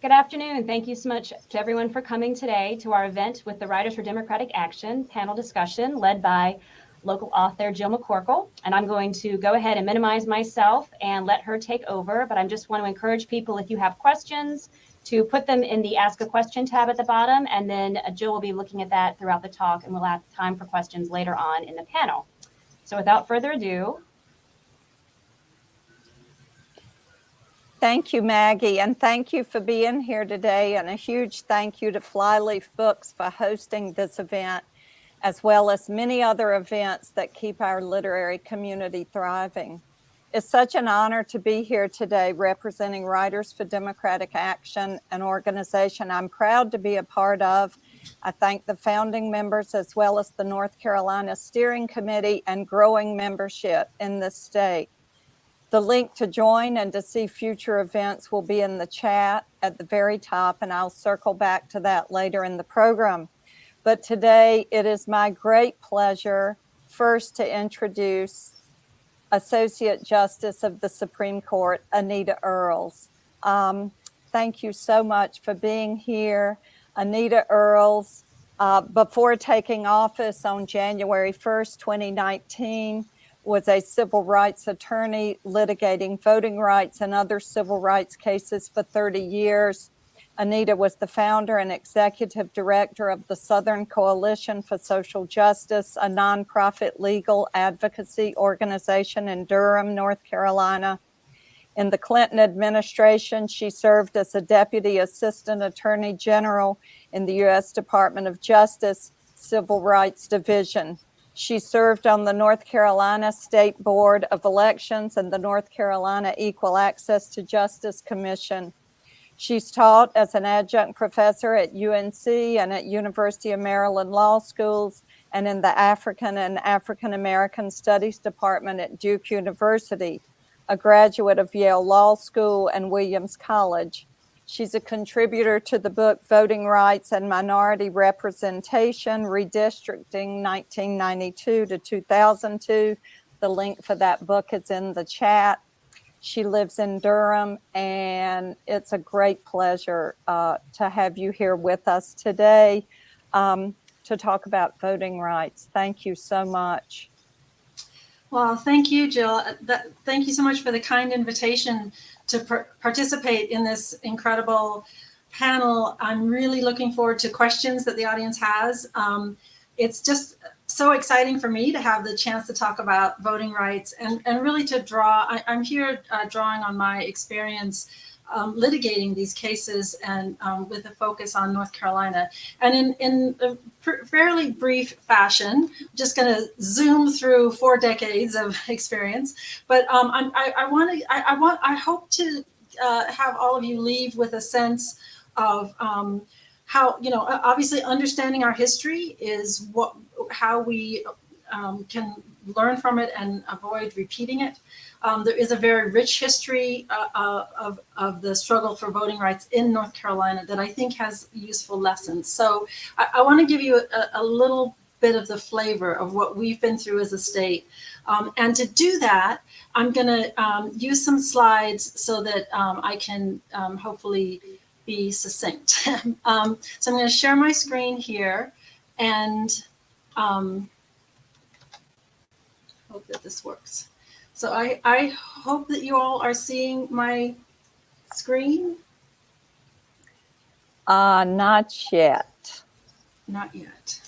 Good afternoon. Thank you so much to everyone for coming today to our event with the Writers for Democratic Action panel discussion led by local author Jill McCorkle. And I'm going to go ahead and minimize myself and let her take over. But I just want to encourage people, if you have questions, to put them in the Ask a Question tab at the bottom. And then Jill will be looking at that throughout the talk, and we'll have time for questions later on in the panel. So without further ado. Thank you, Maggie, and thank you for being here today, and a huge thank you to Flyleaf Books for hosting this event, as well as many other events that keep our literary community thriving. It's such an honor to be here today representing Writers for Democratic Action, an organization I'm proud to be a part of. I thank the founding members as well as the North Carolina Steering Committee and growing membership in the state. The link to join and to see future events will be in the chat at the very top, and I'll circle back to that later in the program. But today it is my great pleasure first to introduce Associate Justice of the Supreme Court, Anita Earls. Thank you so much for being here. Anita Earls, before taking office on January 1st, 2019, was a civil rights attorney litigating voting rights and other civil rights cases for 30 years. Anita was the founder and executive director of the Southern Coalition for Social Justice, a nonprofit legal advocacy organization in Durham, North Carolina. In the Clinton administration, she served as a Deputy Assistant Attorney General in the U.S. Department of Justice Civil Rights Division. She served on the North Carolina State Board of Elections and the North Carolina Equal Access to Justice Commission. She's taught as an adjunct professor at UNC and at University of Maryland Law Schools and in the African and African American Studies Department at Duke University, a graduate of Yale Law School and Williams College. She's a contributor to the book Voting Rights and Minority Representation, Redistricting 1992 to 2002. The link for that book is in the chat. She lives in Durham, and it's a great pleasure to have you here with us today to talk about voting rights. Thank you so much. Well, thank you, Jill. Thank you so much for the kind invitation to participate in this incredible panel. I'm really looking forward to questions that the audience has. It's just so exciting for me to have the chance to talk about voting rights and really to draw. I'm here drawing on my experience litigating these cases and with a focus on North Carolina. And in a fairly brief fashion, I'm just going to zoom through 4 decades of experience. But I hope to have all of you leave with a sense of how, obviously understanding our history is how we can learn from it and avoid repeating it. There is a very rich history of the struggle for voting rights in North Carolina that I think has useful lessons. So I want to give you a little bit of the flavor of what we've been through as a state. And to do that, I'm going to use some slides so that I can hopefully be succinct. So I'm going to share my screen here and hope that this works. So I hope that you all are seeing my screen. Not yet. Not yet.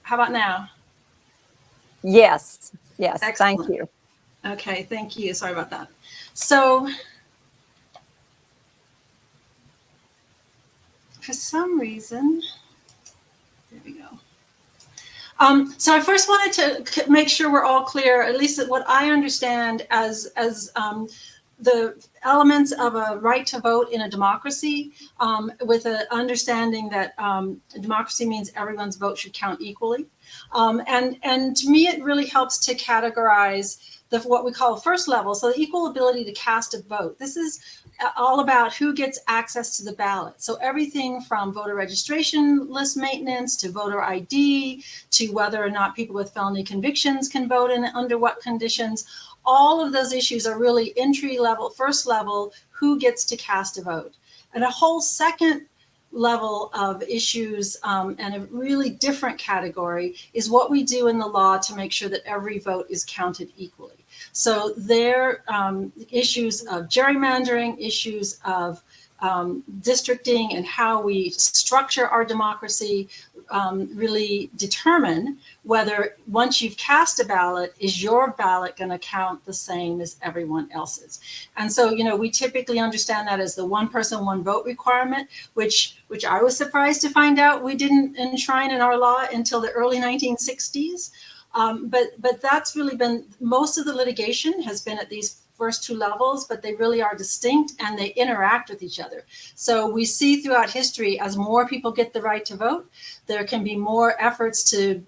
How about now? Yes. Excellent. Thank you. Okay, thank you. Sorry about that. So for some reason, there we go. So I first wanted to make sure we're all clear, at least what I understand as the elements of a right to vote in a democracy, with an understanding that democracy means everyone's vote should count equally. And to me, it really helps to categorize what we call first level, so the equal ability to cast a vote. This is all about who gets access to the ballot. So everything from voter registration list maintenance to voter ID to whether or not people with felony convictions can vote and under what conditions. All of those issues are really entry level, first level, who gets to cast a vote. And a whole second level of issues and a really different category is what we do in the law to make sure that every vote is counted equally. So there are issues of gerrymandering, issues of districting and how we structure our democracy really determine whether once you've cast a ballot, is your ballot going to count the same as everyone else's? And so, you know, we typically understand that as the one person, one vote requirement, which I was surprised to find out we didn't enshrine in our law until the early 1960s. But that's really been, most of the litigation has been at these first two levels, but they really are distinct and they interact with each other. So we see throughout history, as more people get the right to vote, there can be more efforts to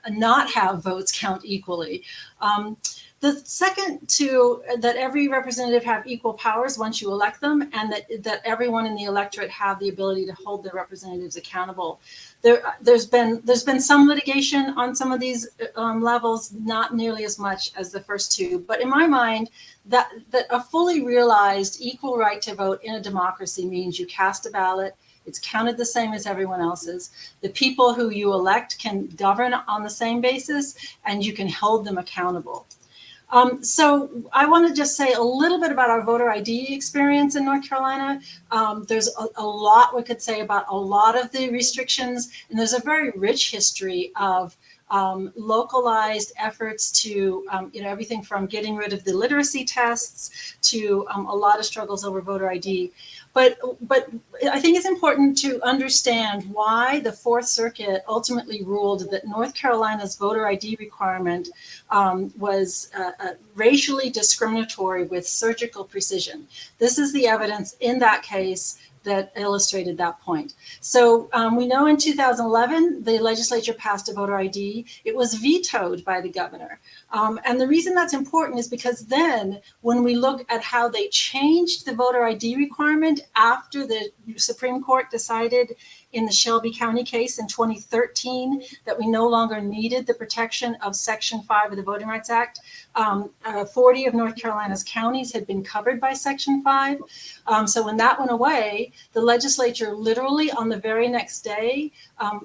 not have votes count equally. The second to that every representative have equal powers once you elect them, and that everyone in the electorate have the ability to hold their representatives accountable. There's been some litigation on some of these levels, not nearly as much as the first two. But in my mind, that a fully realized equal right to vote in a democracy means you cast a ballot, it's counted the same as everyone else's. The people who you elect can govern on the same basis, and you can hold them accountable. So I want to just say a little bit about our voter ID experience in North Carolina. There's a lot we could say about a lot of the restrictions, and there's a very rich history of localized efforts to, everything from getting rid of the literacy tests to a lot of struggles over voter ID. But I think it's important to understand why the Fourth Circuit ultimately ruled that North Carolina's voter ID requirement was racially discriminatory with surgical precision. This is the evidence in that case that illustrated that point. So we know in 2011, the legislature passed a voter ID. It was vetoed by the governor. And the reason that's important is because then when we look at how they changed the voter ID requirement after the Supreme Court decided in the Shelby County case in 2013 that we no longer needed the protection of Section 5 of the Voting Rights Act. 40 of North Carolina's counties had been covered by Section 5. So when that went away, the legislature literally on the very next day,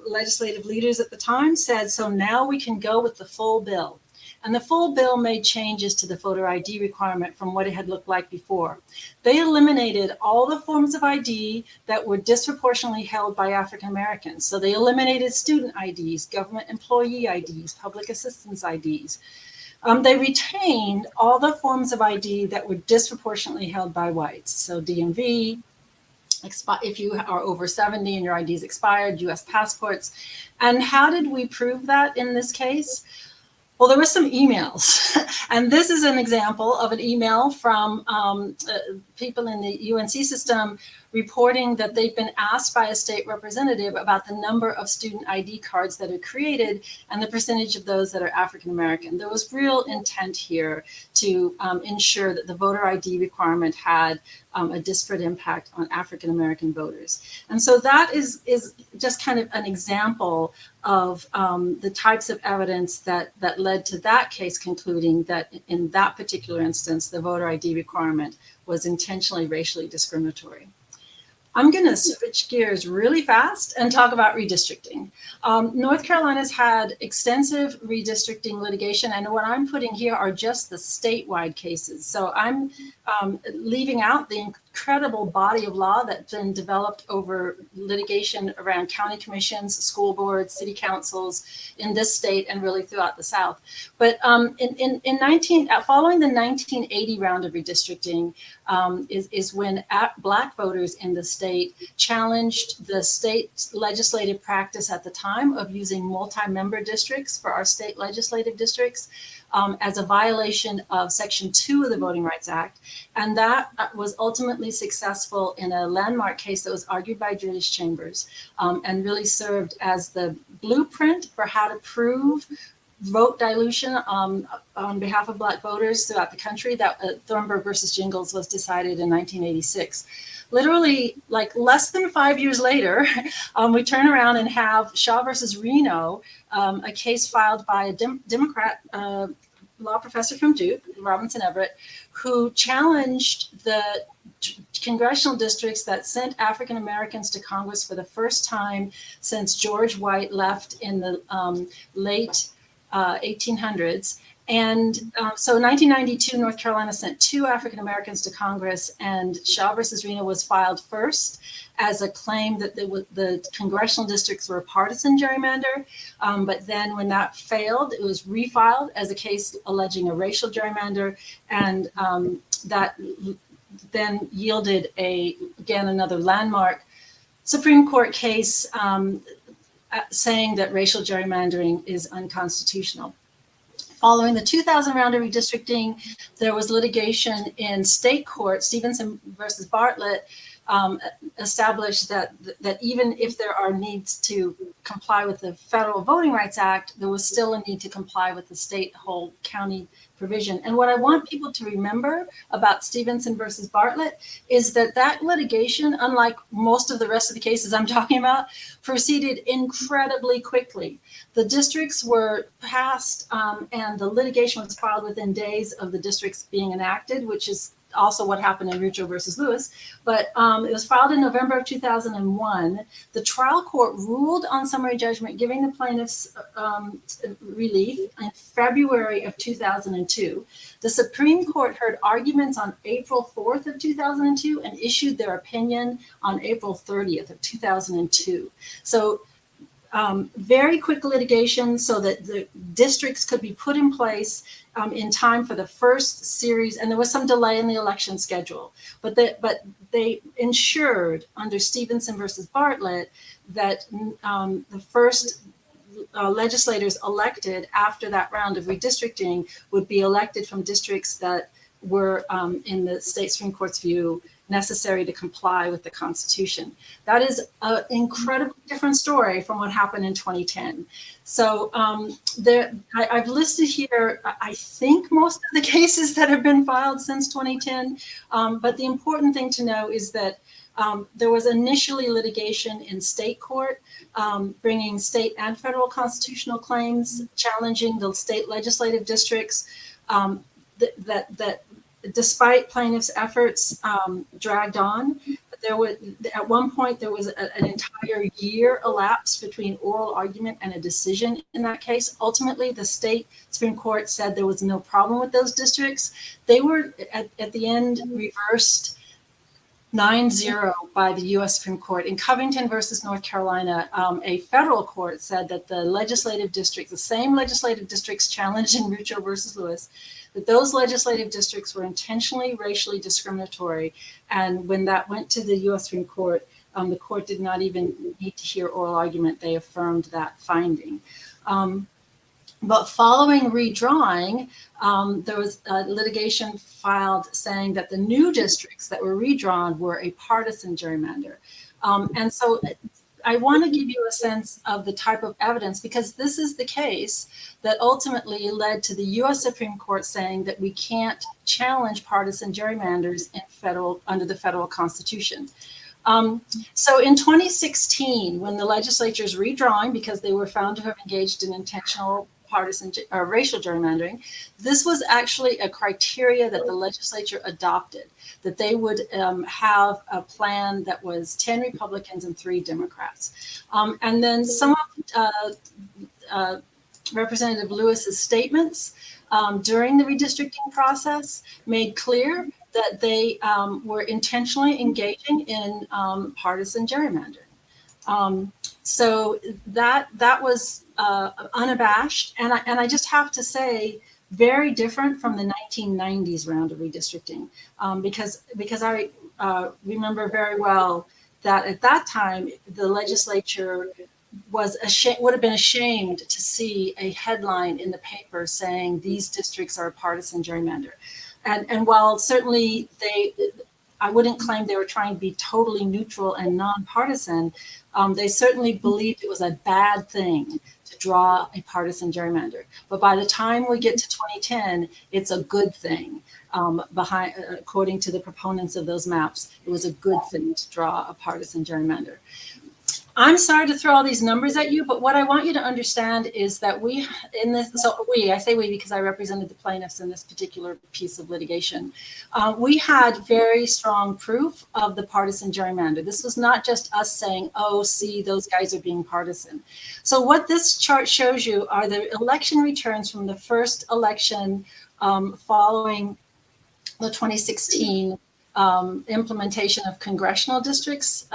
legislative leaders at the time said, so now we can go with the full bill. And the full bill made changes to the voter ID requirement from what it had looked like before. They eliminated all the forms of ID that were disproportionately held by African Americans. So they eliminated student IDs, government employee IDs, public assistance IDs. They retained all the forms of ID that were disproportionately held by whites. So DMV, if you are over 70 and your ID is expired, US passports. And how did we prove that in this case? Well, there were some emails, and this is an example of an email from people in the UNC system reporting that they've been asked by a state representative about the number of student ID cards that are created and the percentage of those that are African American. There was real intent here to ensure that the voter ID requirement had a disparate impact on African American voters. And so that is just kind of an example of the types of evidence that led to that case concluding that in that particular instance, the voter ID requirement was intentionally racially discriminatory. I'm going to switch gears really fast and talk about redistricting. North Carolina's had extensive redistricting litigation, and what I'm putting here are just the statewide cases. So I'm leaving out the incredible body of law that's been developed over litigation around county commissions, school boards, city councils in this state and really throughout the South. But following the 1980 round of redistricting is when Black voters in the state challenged the state legislative practice at the time of using multi-member districts for our state legislative districts as a violation of Section 2 of the Voting Rights Act. And that was ultimately successful in a landmark case that was argued by British Chambers and really served as the blueprint for how to prove vote dilution on behalf of Black voters throughout the country. That Thornburg versus Jingles was decided in 1986. Literally, like less than 5 years later, we turn around and have Shaw versus Reno, a case filed by a Democrat law professor from Duke, Robinson Everett, who challenged the congressional districts that sent African Americans to Congress for the first time since George White left in the late 1800s. And so in 1992, North Carolina sent 2 African Americans to Congress, and Shaw versus Reno was filed first as a claim that the congressional districts were a partisan gerrymander. But then when that failed, it was refiled as a case alleging a racial gerrymander, and that then yielded again another landmark Supreme Court case saying that racial gerrymandering is unconstitutional. Following the 2000 round of redistricting, there was litigation in state court. Stevenson versus Bartlett established that even if there are needs to comply with the Federal Voting Rights Act, there was still a need to comply with the state whole county provision. And what I want people to remember about Stevenson versus Bartlett is that litigation, unlike most of the rest of the cases I'm talking about, proceeded incredibly quickly. The districts were passed and the litigation was filed within days of the districts being enacted, which is also what happened in Rucho versus Lewis. But it was filed in November of 2001. The trial court ruled on summary judgment, giving the plaintiffs relief in February of 2002. The Supreme Court heard arguments on April 4th of 2002 and issued their opinion on April 30th of 2002. So very quick litigation so that the districts could be put in place in time for the first series, and there was some delay in the election schedule, but they ensured under Stevenson versus Bartlett that the first legislators elected after that round of redistricting would be elected from districts that were, in the state Supreme Court's view, necessary to comply with the Constitution. That is an incredibly different story from what happened in 2010. So I've listed here, I think, most of the cases that have been filed since 2010. But the important thing to know is that there was initially litigation in state court, bringing state and federal constitutional claims, challenging the state legislative districts that despite plaintiffs' efforts, dragged on. At one point, there was an entire year elapsed between oral argument and a decision in that case. Ultimately, the state Supreme Court said there was no problem with those districts. They were, at the end, reversed 9-0 by the U.S. Supreme Court. In Covington versus North Carolina, a federal court said that the legislative districts, the same legislative districts challenged in Rucho versus Lewis, that those legislative districts were intentionally racially discriminatory. And when that went to the U.S. Supreme Court, the court did not even need to hear oral argument. They affirmed that finding. But following redrawing, there was litigation filed saying that the new districts that were redrawn were a partisan gerrymander. And so I want to give you a sense of the type of evidence, because this is the case that ultimately led to the U.S. Supreme Court saying that we can't challenge partisan gerrymanders in under the federal Constitution. So in 2016, when the legislature is redrawing because they were found to have engaged in intentional partisan or racial gerrymandering, this was actually a criteria that the legislature adopted, that they would have a plan that was 10 Republicans and 3 Democrats. And then some of Representative Lewis's statements during the redistricting process made clear that they were intentionally engaging in partisan gerrymandering. So that was unabashed, and I just have to say, very different from the 1990s round of redistricting, because I remember very well that at that time the legislature would have been ashamed to see a headline in the paper saying these districts are a partisan gerrymander, and while certainly I wouldn't claim they were trying to be totally neutral and nonpartisan. They certainly believed it was a bad thing to draw a partisan gerrymander. But by the time we get to 2010, it's a good thing. According to the proponents of those maps, it was a good thing to draw a partisan gerrymander. I'm sorry to throw all these numbers at you, but what I want you to understand is that I say we because I represented the plaintiffs in this particular piece of litigation. We had very strong proof of the partisan gerrymander. This was not just us saying, oh, see, those guys are being partisan. So what this chart shows you are the election returns from the first election following the 2016 implementation of congressional districts,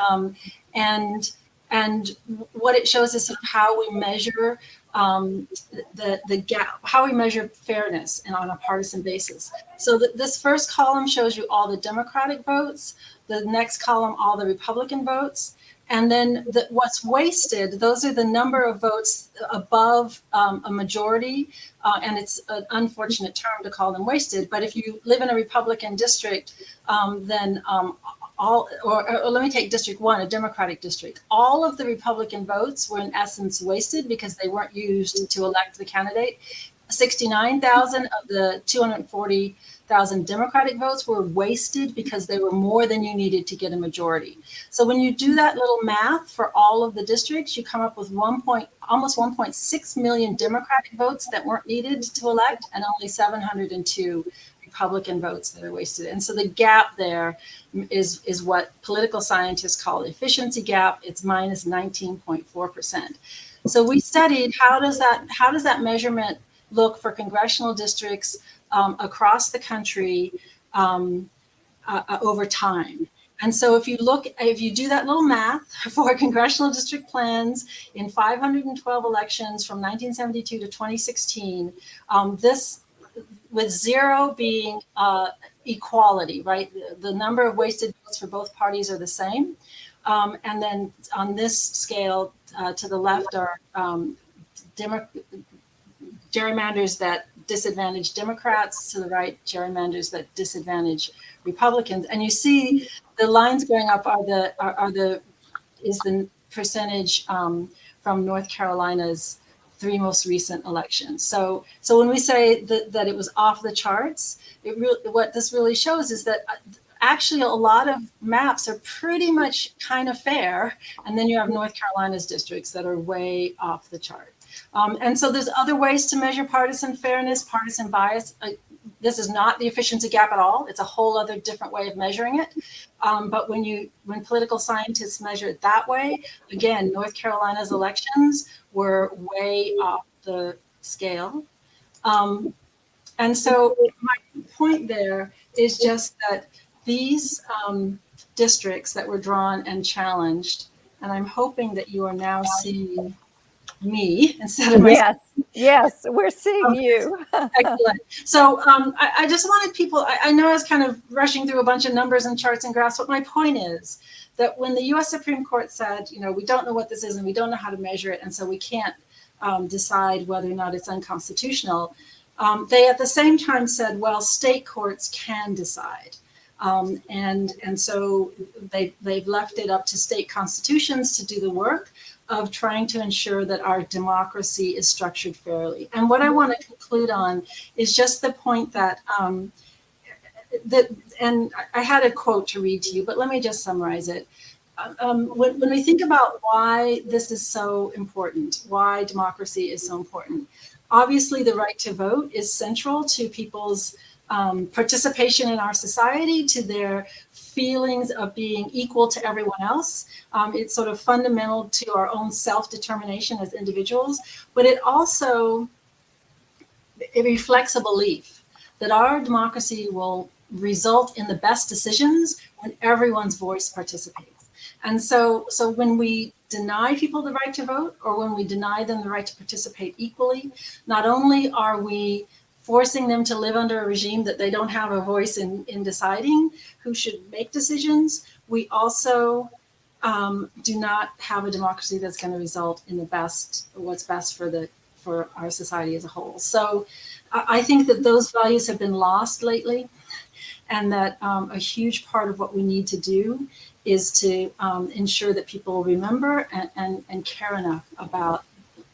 and what it shows is sort of how we measure the gap, how we measure fairness and on a partisan basis. So this first column shows you all the Democratic votes, the next column all the Republican votes, and then what's wasted, those are the number of votes above a majority, and it's an unfortunate term to call them wasted, but if you live in a Republican district, then let me take District 1, a Democratic district. All of the Republican votes were in essence wasted because they weren't used to elect the candidate. 69,000 of the 240,000 Democratic votes were wasted because they were more than you needed to get a majority. So when you do that little math for all of the districts, you come up with almost 1.6 million Democratic votes that weren't needed to elect, and only 702 Republican votes that are wasted. And so the gap there is what political scientists call the efficiency gap. It's minus 19.4%. So we studied how does that measurement look for congressional districts across the country over time. And so if you do that little math for congressional district plans in 512 elections from 1972 to 2016, this with 0 being equality, right? The number of wasted votes for both parties are the same. And then on this scale to the left are gerrymanders that disadvantage Democrats, to the right, gerrymanders that disadvantage Republicans. And you see the lines going up is the percentage from North Carolina's 3 most recent elections. So when we say that it was off the charts, what this really shows is that actually a lot of maps are pretty much kind of fair, and then you have North Carolina's districts that are way off the chart. And so there's other ways to measure partisan fairness, partisan bias. This is not the efficiency gap at all. It's a whole other different way of measuring it. But when political scientists measure it that way, again, North Carolina's elections were way off the scale. And so my point there is just that these districts that were drawn and challenged, and I'm hoping that you are now seeing me instead of myself. Yes, we're seeing you. Excellent. So I just wanted people, I know I was kind of rushing through a bunch of numbers and charts and graphs, but my point is that when the US Supreme Court said, we don't know what this is and we don't know how to measure it, and so we can't decide whether or not it's unconstitutional, they at the same time said, well, state courts can decide. And so they've left it up to state constitutions to do the work of trying to ensure that our democracy is structured fairly. And what I want to conclude on is just the point that, and I had a quote to read to you, but let me just summarize it. When we think about why this is so important, why democracy is so important, obviously the right to vote is central to people's participation in our society, to their feelings of being equal to everyone else. It's sort of fundamental to our own self-determination as individuals, but it reflects a belief that our democracy will result in the best decisions when everyone's voice participates. And so when we deny people the right to vote, or when we deny them the right to participate equally, not only are we forcing them to live under a regime that they don't have a voice in deciding who should make decisions, we also do not have a democracy that's going to result in what's best for our society as a whole. So I think that those values have been lost lately, and that a huge part of what we need to do is to ensure that people remember and care enough about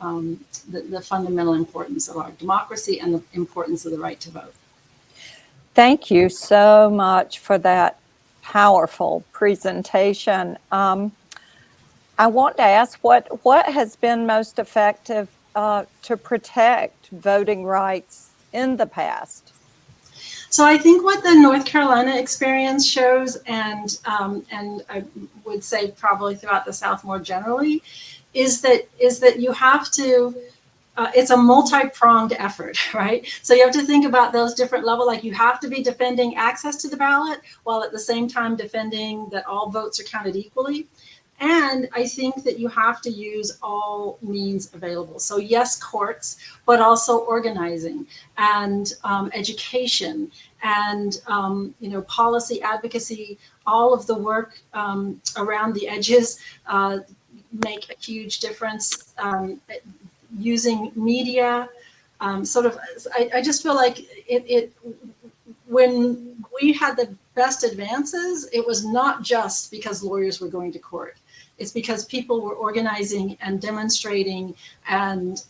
the fundamental importance of our democracy and the importance of the right to vote. Thank you so much for that powerful presentation. I want to ask what has been most effective to protect voting rights in the past? So I think what the North Carolina experience shows, and I would say probably throughout the South more generally, is that you have to. It's a multi-pronged effort, right? So you have to think about those different levels. Like you have to be defending access to the ballot while at the same time defending that all votes are counted equally. And I think that you have to use all means available. So yes, courts, but also organizing and education and policy advocacy. All of the work around the edges make a huge difference. Using media, I just feel like it when we had the best advances, it was not just because lawyers were going to court. It's because people were organizing and demonstrating and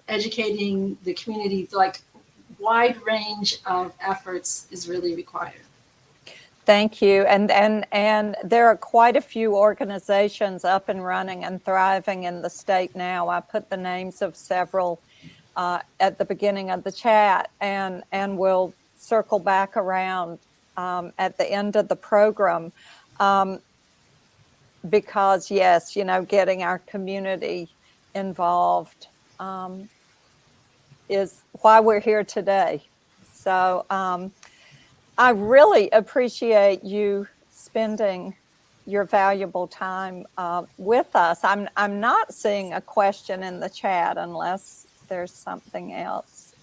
educating the community. Like wide range of efforts is really required. Thank you. And there are quite a few organizations up and running and thriving in the state now. I put the names of several at the beginning of the chat, and we'll circle back around at the end of the program. Because yes, getting our community involved is why we're here today. So I really appreciate you spending your valuable time with us. I'm not seeing a question in the chat unless there's something else,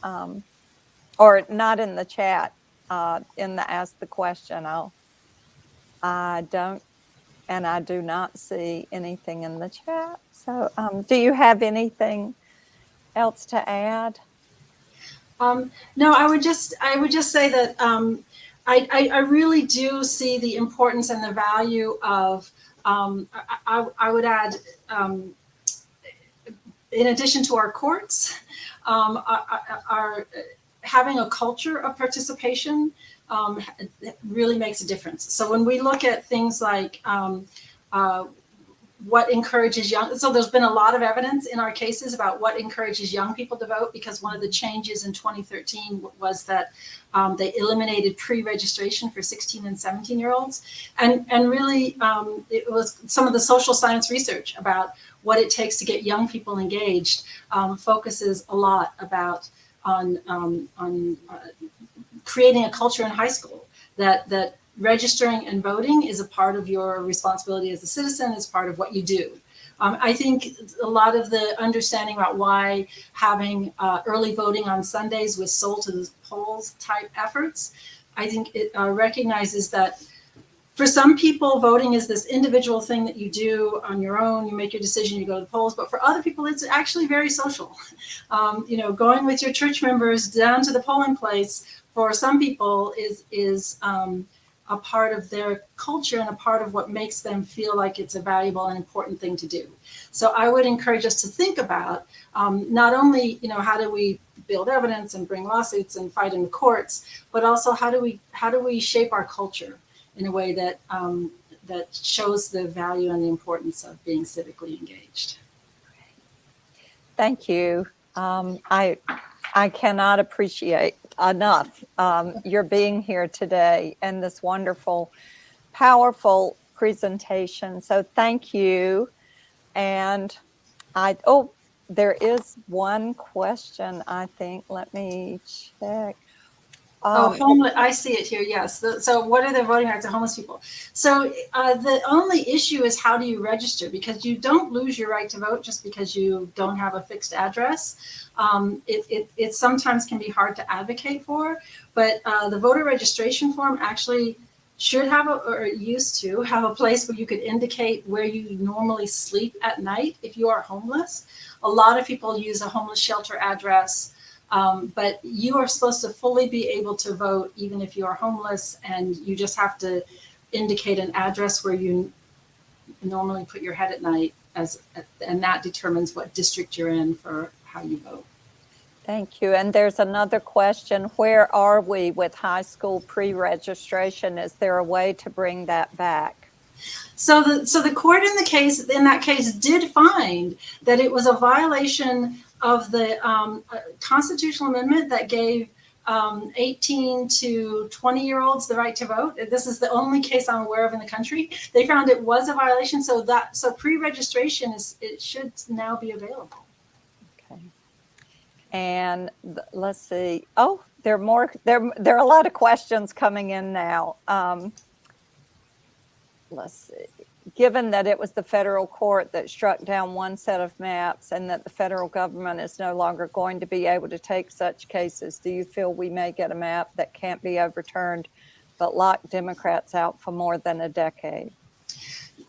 or not in the chat, in the ask the question. I do not see anything in the chat. So do you have anything else to add? No, I would just say that I really do see the importance and the value of, I would add, in addition to our courts, our having a culture of participation really makes a difference. So when we look at things like what encourages young, so there's been a lot of evidence in our cases about what encourages young people to vote, because one of the changes in 2013 was that they eliminated pre-registration for 16 and 17-year-olds. And really, it was some of the social science research about what it takes to get young people engaged focuses a lot about on creating a culture in high school that registering and voting is a part of your responsibility as a citizen, is part of what you do. I think a lot of the understanding about why having early voting on Sundays with soul to the polls type efforts, I think it recognizes that for some people, voting is this individual thing that you do on your own. You make your decision, you go to the polls. But for other people, it's actually very social. Going with your church members down to the polling place for some people is a part of their culture and a part of what makes them feel like it's a valuable and important thing to do. So I would encourage us to think about not only, how do we build evidence and bring lawsuits and fight in the courts, but also how do we shape our culture in a way that that shows the value and the importance of being civically engaged. Thank you. I cannot appreciate enough your being here today and this wonderful, powerful presentation. So thank you. And there is one question, I think. Let me check. Homeless. I see it here. Yes. So what are the voting rights of homeless people? So the only issue is how do you register? Because you don't lose your right to vote just because you don't have a fixed address. It sometimes can be hard to advocate for, but the voter registration form actually should have or used to have a place where you could indicate where you normally sleep at night if you are homeless. A lot of people use a homeless shelter address. But you are supposed to fully be able to vote even if you are homeless, and you just have to indicate an address where you normally put your head at night and that determines what district you're in for how you vote. Thank you. And there's another question. Where are we with high school pre-registration? Is there a way to bring that back? So the court in that case did find that it was a violation of the constitutional amendment that gave 18 to 20-year-olds the right to vote. This is the only case I'm aware of in the country. They found it was a violation, so pre-registration should now be available. Okay. And let's see. Oh, there are more. There are a lot of questions coming in now. Let's see. Given that it was the federal court that struck down one set of maps and that the federal government is no longer going to be able to take such cases, do you feel we may get a map that can't be overturned but lock Democrats out for more than a decade?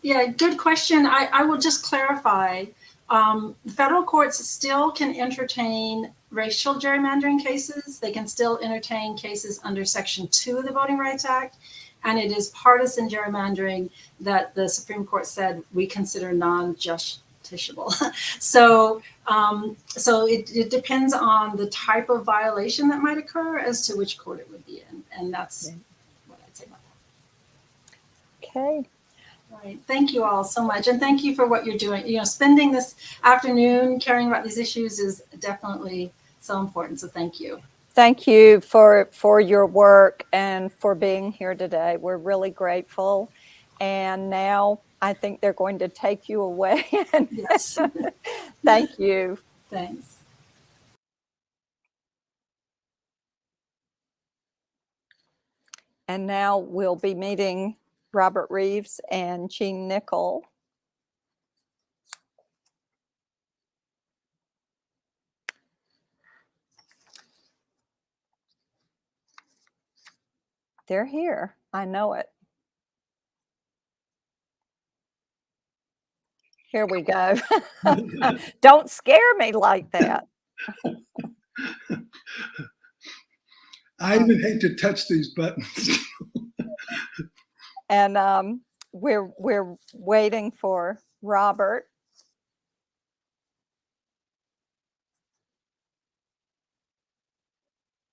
Yeah, good question. I will just clarify. The federal courts still can entertain racial gerrymandering cases. They can still entertain cases under Section 2 of the Voting Rights Act. And it is partisan gerrymandering that the Supreme Court said we consider non-justiciable. So it depends on the type of violation that might occur as to which court it would be in. And that's what I'd say about that. Okay. All right. Thank you all so much. And thank you for what you're doing. Spending this afternoon caring about these issues is definitely so important. So thank you. Thank you for your work and for being here today. We're really grateful. And now I think they're going to take you away. Yes. Thank you. Thanks. And now we'll be meeting Robert Reeves and Gene Nichol. They're here. I know it. Here we go. Don't scare me like that. I even hate to touch these buttons. And we're waiting for Robert.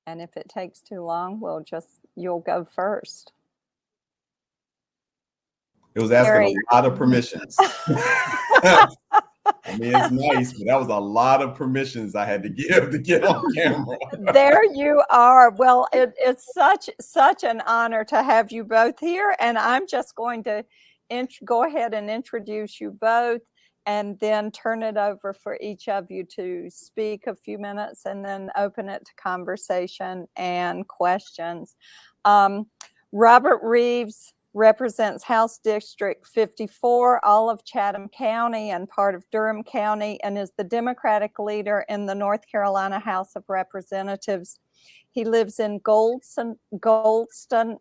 And if it takes too long, you'll go first. It was asking a lot of permissions. I mean, it's nice, but that was a lot of permissions I had to give to get on camera. There you are. Well, it's such an honor to have you both here. And I'm just going to go ahead and introduce you both and then turn it over for each of you to speak a few minutes and then open it to conversation and questions. Robert Reeves represents House District 54, all of Chatham County and part of Durham County, and is the Democratic leader in the North Carolina House of Representatives. He lives in Goldston,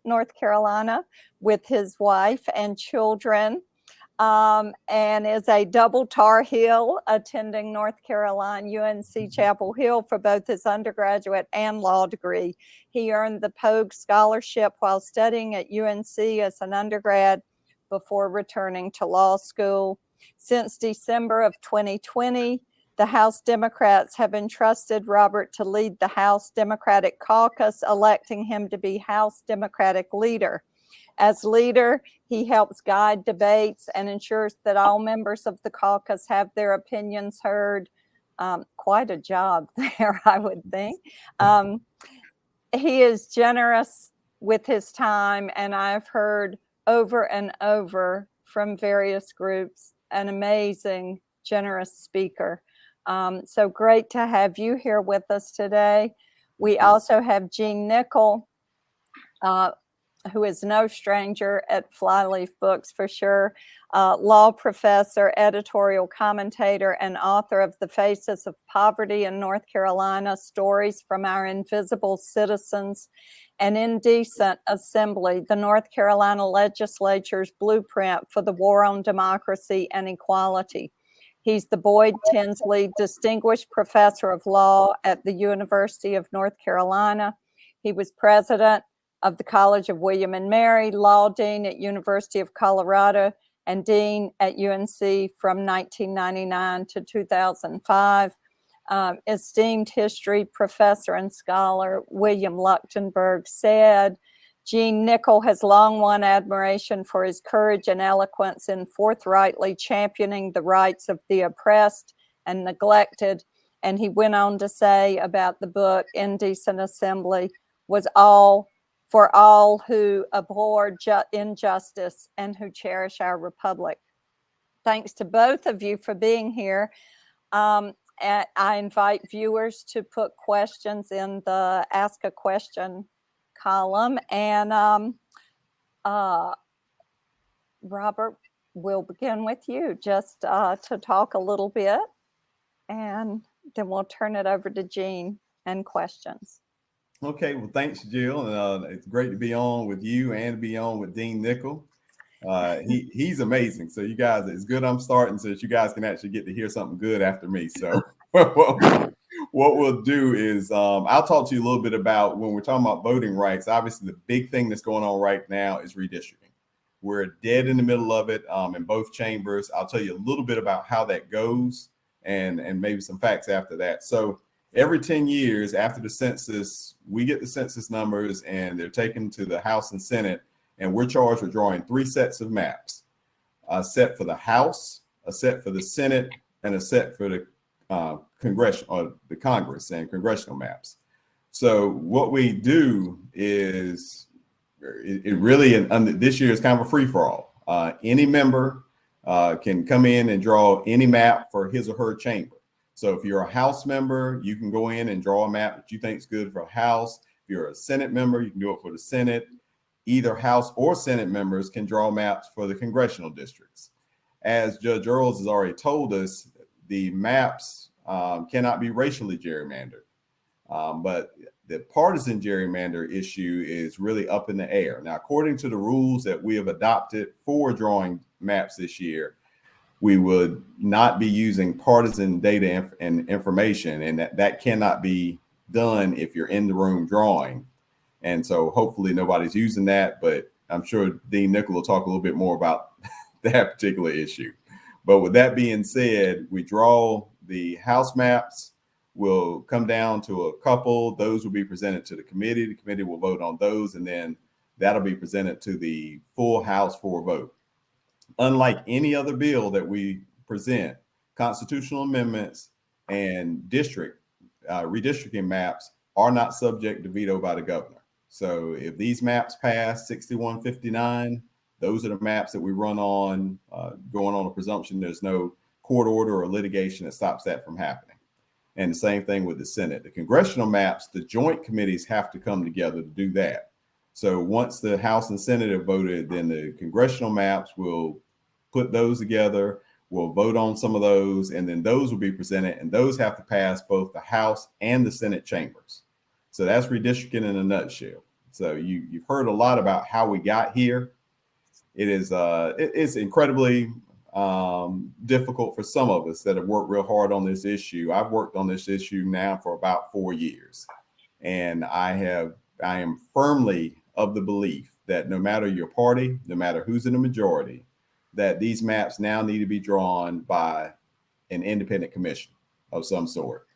North Carolina, with his wife and children, and is a double Tar Heel, attending North Carolina UNC Chapel Hill for both his undergraduate and law degree. He earned the Pogue Scholarship while studying at UNC as an undergrad before returning to law school. Since December of 2020, the House Democrats have entrusted Robert to lead the House Democratic Caucus, electing him to be House Democratic leader. As leader, he helps guide debates and ensures that all members of the caucus have their opinions heard. Quite a job there, I would think. He is generous with his time, and I've heard over and over from various groups, an amazing, generous speaker. So great to have you here with us today. We also have Gene Nichol, who is no stranger at Flyleaf Books for sure, law professor, editorial commentator, and author of The Faces of Poverty in North Carolina, Stories from Our Invisible Citizens, and Indecent Assembly, the North Carolina Legislature's Blueprint for the War on Democracy and Equality. He's the Boyd Tinsley Distinguished Professor of Law at the University of North Carolina. He was president of the College of William and Mary, law dean at University of Colorado, and dean at UNC from 1999 to 2005. Esteemed history professor and scholar William Luchtenberg said, Gene Nichol has long won admiration for his courage and eloquence in forthrightly championing the rights of the oppressed and neglected. And he went on to say about the book, Indecent Assembly was all for all who abhor injustice and who cherish our republic. Thanks to both of you for being here. I invite viewers to put questions in the Ask a Question column. And Robert, we'll begin with you just to talk a little bit, and then we'll turn it over to Gene and questions. Okay, well, thanks, Jill. It's great to be on with you and to be on with Dean Nichol. He's amazing. So you guys, it's good I'm starting so that you guys can actually get to hear something good after me. So what we'll do is I'll talk to you a little bit about when we're talking about voting rights. Obviously, the big thing that's going on right now is redistricting. We're dead in the middle of it in both chambers. I'll tell you a little bit about how that goes and maybe some facts after that. So every 10 years after the census, we get the census numbers and they're taken to the House and Senate, and we're charged with drawing 3 sets of maps, a set for the House, a set for the Senate, and a set for the Congress and congressional maps. So what we do is it really, this year is kind of a free-for-all. Any member can come in and draw any map for his or her chamber. So if you're a House member, you can go in and draw a map that you think is good for a House. If you're a Senate member, you can do it for the Senate. Either House or Senate members can draw maps for the congressional districts. As Judge Earls has already told us, the maps cannot be racially gerrymandered. But the partisan gerrymander issue is really up in the air. Now, according to the rules that we have adopted for drawing maps this year, we would not be using partisan data and information, and that cannot be done if you're in the room drawing. And so hopefully nobody's using that, but I'm sure Dean Nichol will talk a little bit more about that particular issue. But with that being said, we draw the House maps. We'll come down to a couple. Those will be presented to the committee. The committee will vote on those, and then that'll be presented to the full House for a vote. Unlike any other bill that we present, constitutional amendments and redistricting maps are not subject to veto by the governor. So if these maps pass 6159, those are the maps that we run on, going on a presumption there's no court order or litigation that stops that from happening. And the same thing with the Senate. The congressional maps, the joint committees have to come together to do that. So once the House and Senate have voted, then the congressional maps will put those together. We'll vote on some of those, and then those will be presented, and those have to pass both the House and the Senate chambers. So that's redistricting in a nutshell. So you've heard a lot about how we got here. It is it's incredibly difficult for some of us that have worked real hard on this issue. I've worked on this issue now for about 4 years, and I am firmly of the belief that no matter your party, no matter who's in the majority, that these maps now need to be drawn by an independent commission of some sort.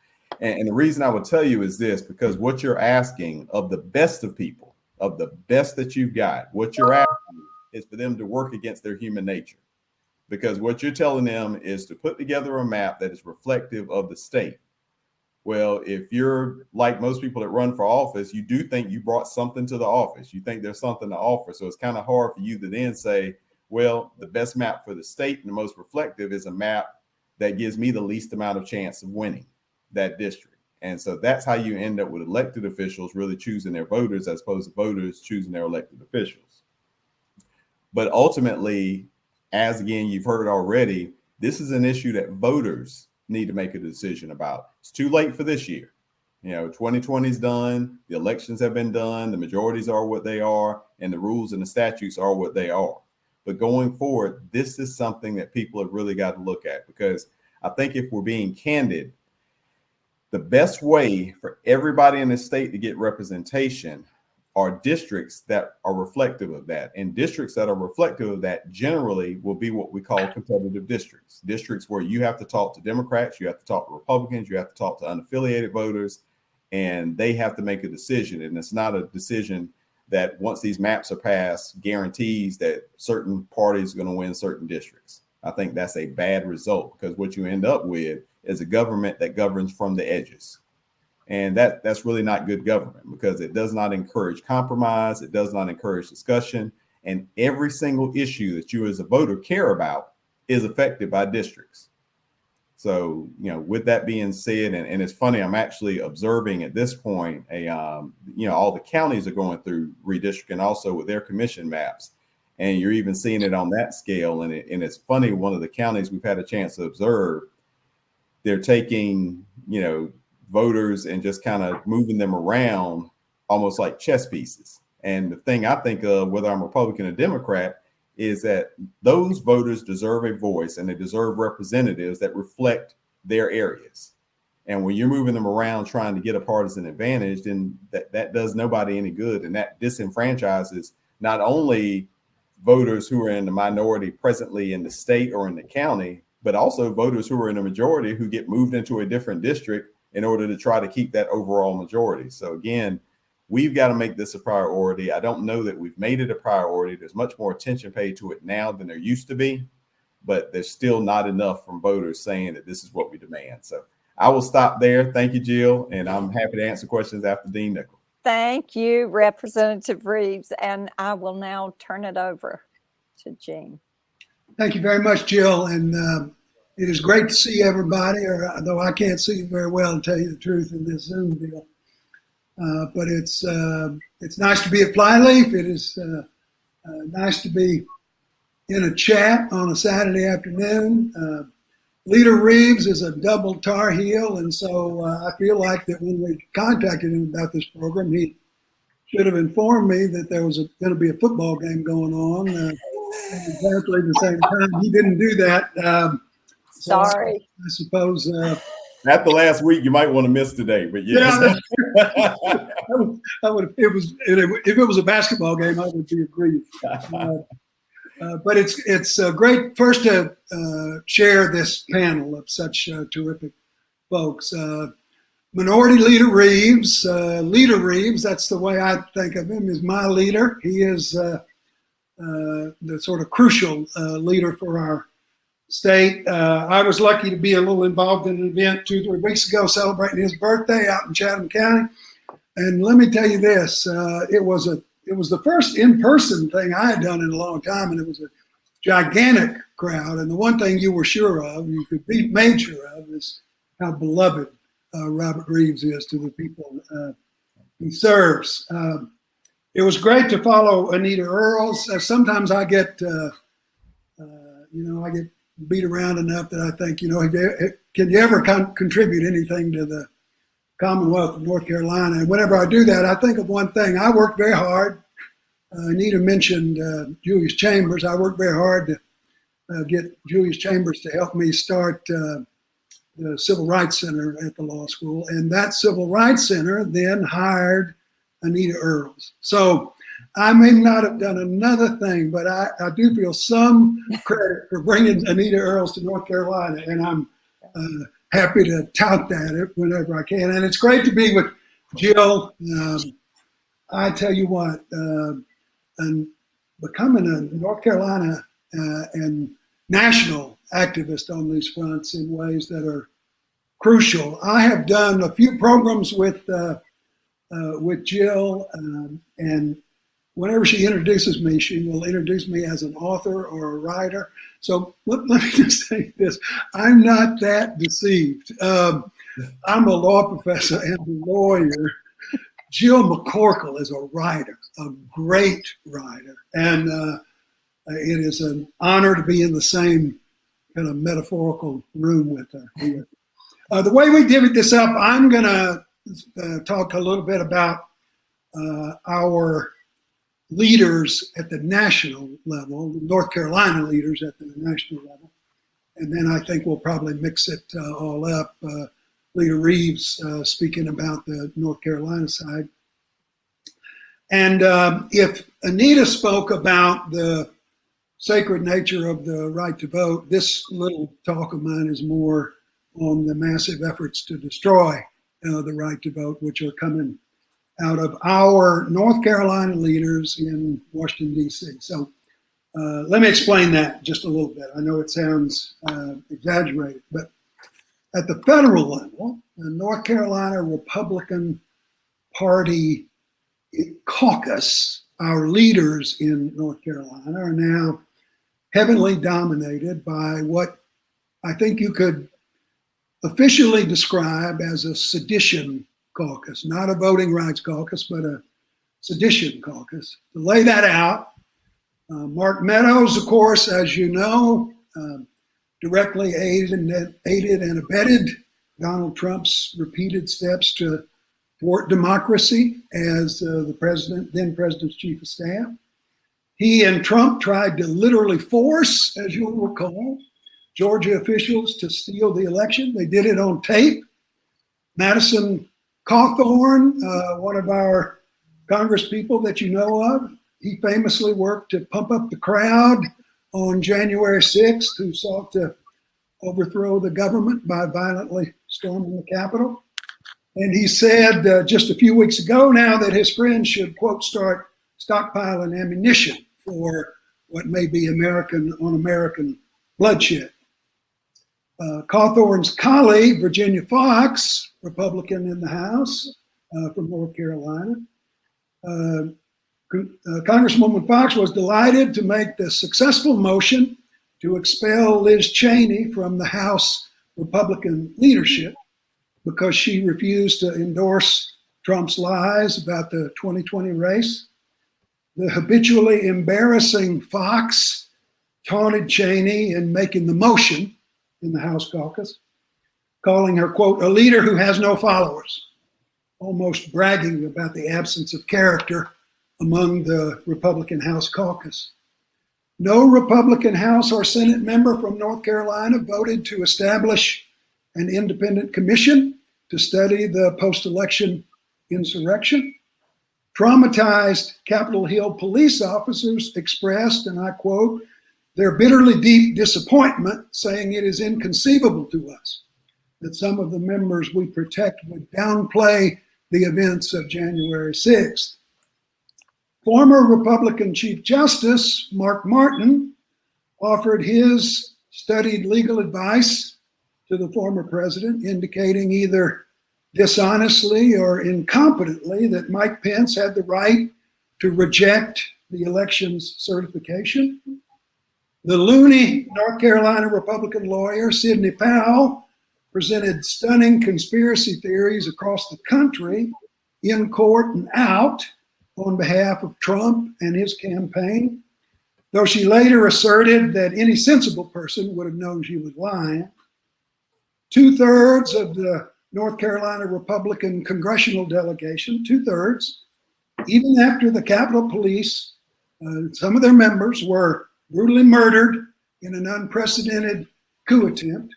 And the reason I would tell you is this, because what you're asking of the best of people, of the best that you've got, what you're asking is for them to work against their human nature. Because what you're telling them is to put together a map that is reflective of the state. Well, if you're like most people that run for office, you do think you brought something to the office. You think there's something to offer. So it's kind of hard for you to then say, well, the best map for the state and the most reflective is a map that gives me the least amount of chance of winning that district. And so that's how you end up with elected officials really choosing their voters as opposed to voters choosing their elected officials. But ultimately, as again, you've heard already, this is an issue that voters need to make a decision about. It's too late for this year. 2020 is done. The elections have been done. The majorities are what they are, and the rules and the statutes are what they are. But going forward, this is something that people have really got to look at, because I think if we're being candid, the best way for everybody in the state to get representation are districts that are reflective of that. And districts that are reflective of that generally will be what we call competitive districts. Districts where you have to talk to Democrats, you have to talk to Republicans, you have to talk to unaffiliated voters, and they have to make a decision. And it's not a decision that once these maps are passed guarantees that certain parties are going to win certain districts. I think that's a bad result, because what you end up with is a government that governs from the edges. And that's really not good government, because it does not encourage compromise. It does not encourage discussion. And every single issue that you as a voter care about is affected by districts. So, with that being said, and it's funny, I'm actually observing at this point all the counties are going through redistricting also with their commission maps. And you're even seeing it on that scale. And it's funny, one of the counties we've had a chance to observe, they're taking, voters and just kind of moving them around almost like chess pieces. And the thing I think of, whether I'm Republican or Democrat, is that those voters deserve a voice, and they deserve representatives that reflect their areas. And when you're moving them around trying to get a partisan advantage, then that does nobody any good. And that disenfranchises not only voters who are in the minority presently in the state or in the county, but also voters who are in a majority who get moved into a different district in order to try to keep that overall majority. So again, we've got to make this a priority. I don't know that we've made it a priority. There's much more attention paid to it now than there used to be, but there's still not enough from voters saying that this is what we demand. So I will stop there. Thank you, Jill. And I'm happy to answer questions after Dean Nichol. Thank you, Representative Reeves. And I will now turn it over to Gene. Thank you very much, Jill. And it is great to see everybody, though I can't see you very well, to tell you the truth, in this Zoom deal. But it's nice to be at Flyleaf. It is nice to be in a chat on a Saturday afternoon. Leader Reeves is a double Tar Heel, and so I feel like that when we contacted him about this program, he should have informed me that there was going to be a football game going on at exactly the same time. He didn't do that. Sorry. I suppose. After last week, you might want to miss today, but yes. I would. If it was a basketball game, I would be aggrieved. But it's great first to share this panel of such terrific folks. Minority Leader Reeves, that's the way I think of him, is my leader. He is the sort of crucial leader for our state. I was lucky to be a little involved in an event 2-3 weeks ago celebrating his birthday out in Chatham County. And let me tell you this, it was the first in-person thing I had done in a long time, and it was a gigantic crowd. And the one thing you were sure of, you could be made sure of, is how beloved Robert Reeves is to the people he serves. It was great to follow Anita Earls. Sometimes I get, I get beat around enough that I think, can you ever contribute anything to the Commonwealth of North Carolina? And whenever I do that, I think of one thing. I worked very hard. Anita mentioned Julius Chambers. I worked very hard to get Julius Chambers to help me start the Civil Rights Center at the law school. And that Civil Rights Center then hired Anita Earls. So I may not have done another thing, but I do feel some credit for bringing Anita Earls to North Carolina. And I'm happy to tout that whenever I can. And it's great to be with Jill. I tell you what, and becoming a North Carolina and national activist on these fronts in ways that are crucial. I have done a few programs with Jill, and whenever she introduces me, she will introduce me as an author or a writer. So let me just say this. I'm not that deceived. I'm a law professor and a lawyer. Jill McCorkle is a writer, a great writer. And it is an honor to be in the same kind of metaphorical room with her. The way we divvied this up, I'm going to talk a little bit about our leaders at the national level, the North Carolina leaders at the national level. And then I think we'll probably mix it all up. Leader Reeves speaking about the North Carolina side. And if Anita spoke about the sacred nature of the right to vote, this little talk of mine is more on the massive efforts to destroy the right to vote, which are coming out of our North Carolina leaders in Washington, D.C. So let me explain that just a little bit. I know it sounds exaggerated, but at the federal level, the North Carolina Republican Party caucus, our leaders in North Carolina are now heavily dominated by what I think you could officially describe as a sedition caucus, not a voting rights caucus, but a sedition caucus. To lay that out, Mark Meadows, of course, as you know, directly aided and abetted Donald Trump's repeated steps to thwart democracy as then president's chief of staff. He and Trump tried to literally force, as you'll recall, Georgia officials to steal the election. They did it on tape. Madison Cawthorn, one of our Congress people that you know of, he famously worked to pump up the crowd on January 6th, who sought to overthrow the government by violently storming the Capitol. And he said just a few weeks ago now that his friends should, quote, start stockpiling ammunition for what may be American bloodshed. Cawthorn's colleague, Virginia Fox, Republican in the House from North Carolina, Congresswoman Fox was delighted to make the successful motion to expel Liz Cheney from the House Republican leadership because she refused to endorse Trump's lies about the 2020 race. The habitually embarrassing Fox taunted Cheney in making the motion in the House caucus, calling her, quote, a leader who has no followers, almost bragging about the absence of character among the Republican House caucus. No Republican House or Senate member from North Carolina voted to establish an independent commission to study the post-election insurrection. Traumatized Capitol Hill police officers expressed, and I quote, their bitterly deep disappointment, saying it is inconceivable to us that some of the members we protect would downplay the events of January 6th. Former Republican Chief Justice Mark Martin offered his studied legal advice to the former president, indicating either dishonestly or incompetently that Mike Pence had the right to reject the election's certification. The loony North Carolina Republican lawyer Sidney Powell presented stunning conspiracy theories across the country, in court and out, on behalf of Trump and his campaign, though she later asserted that any sensible person would have known she was lying. 2/3 of the North Carolina Republican congressional delegation, 2/3, even after the Capitol Police, some of their members were brutally murdered in an unprecedented coup attempt.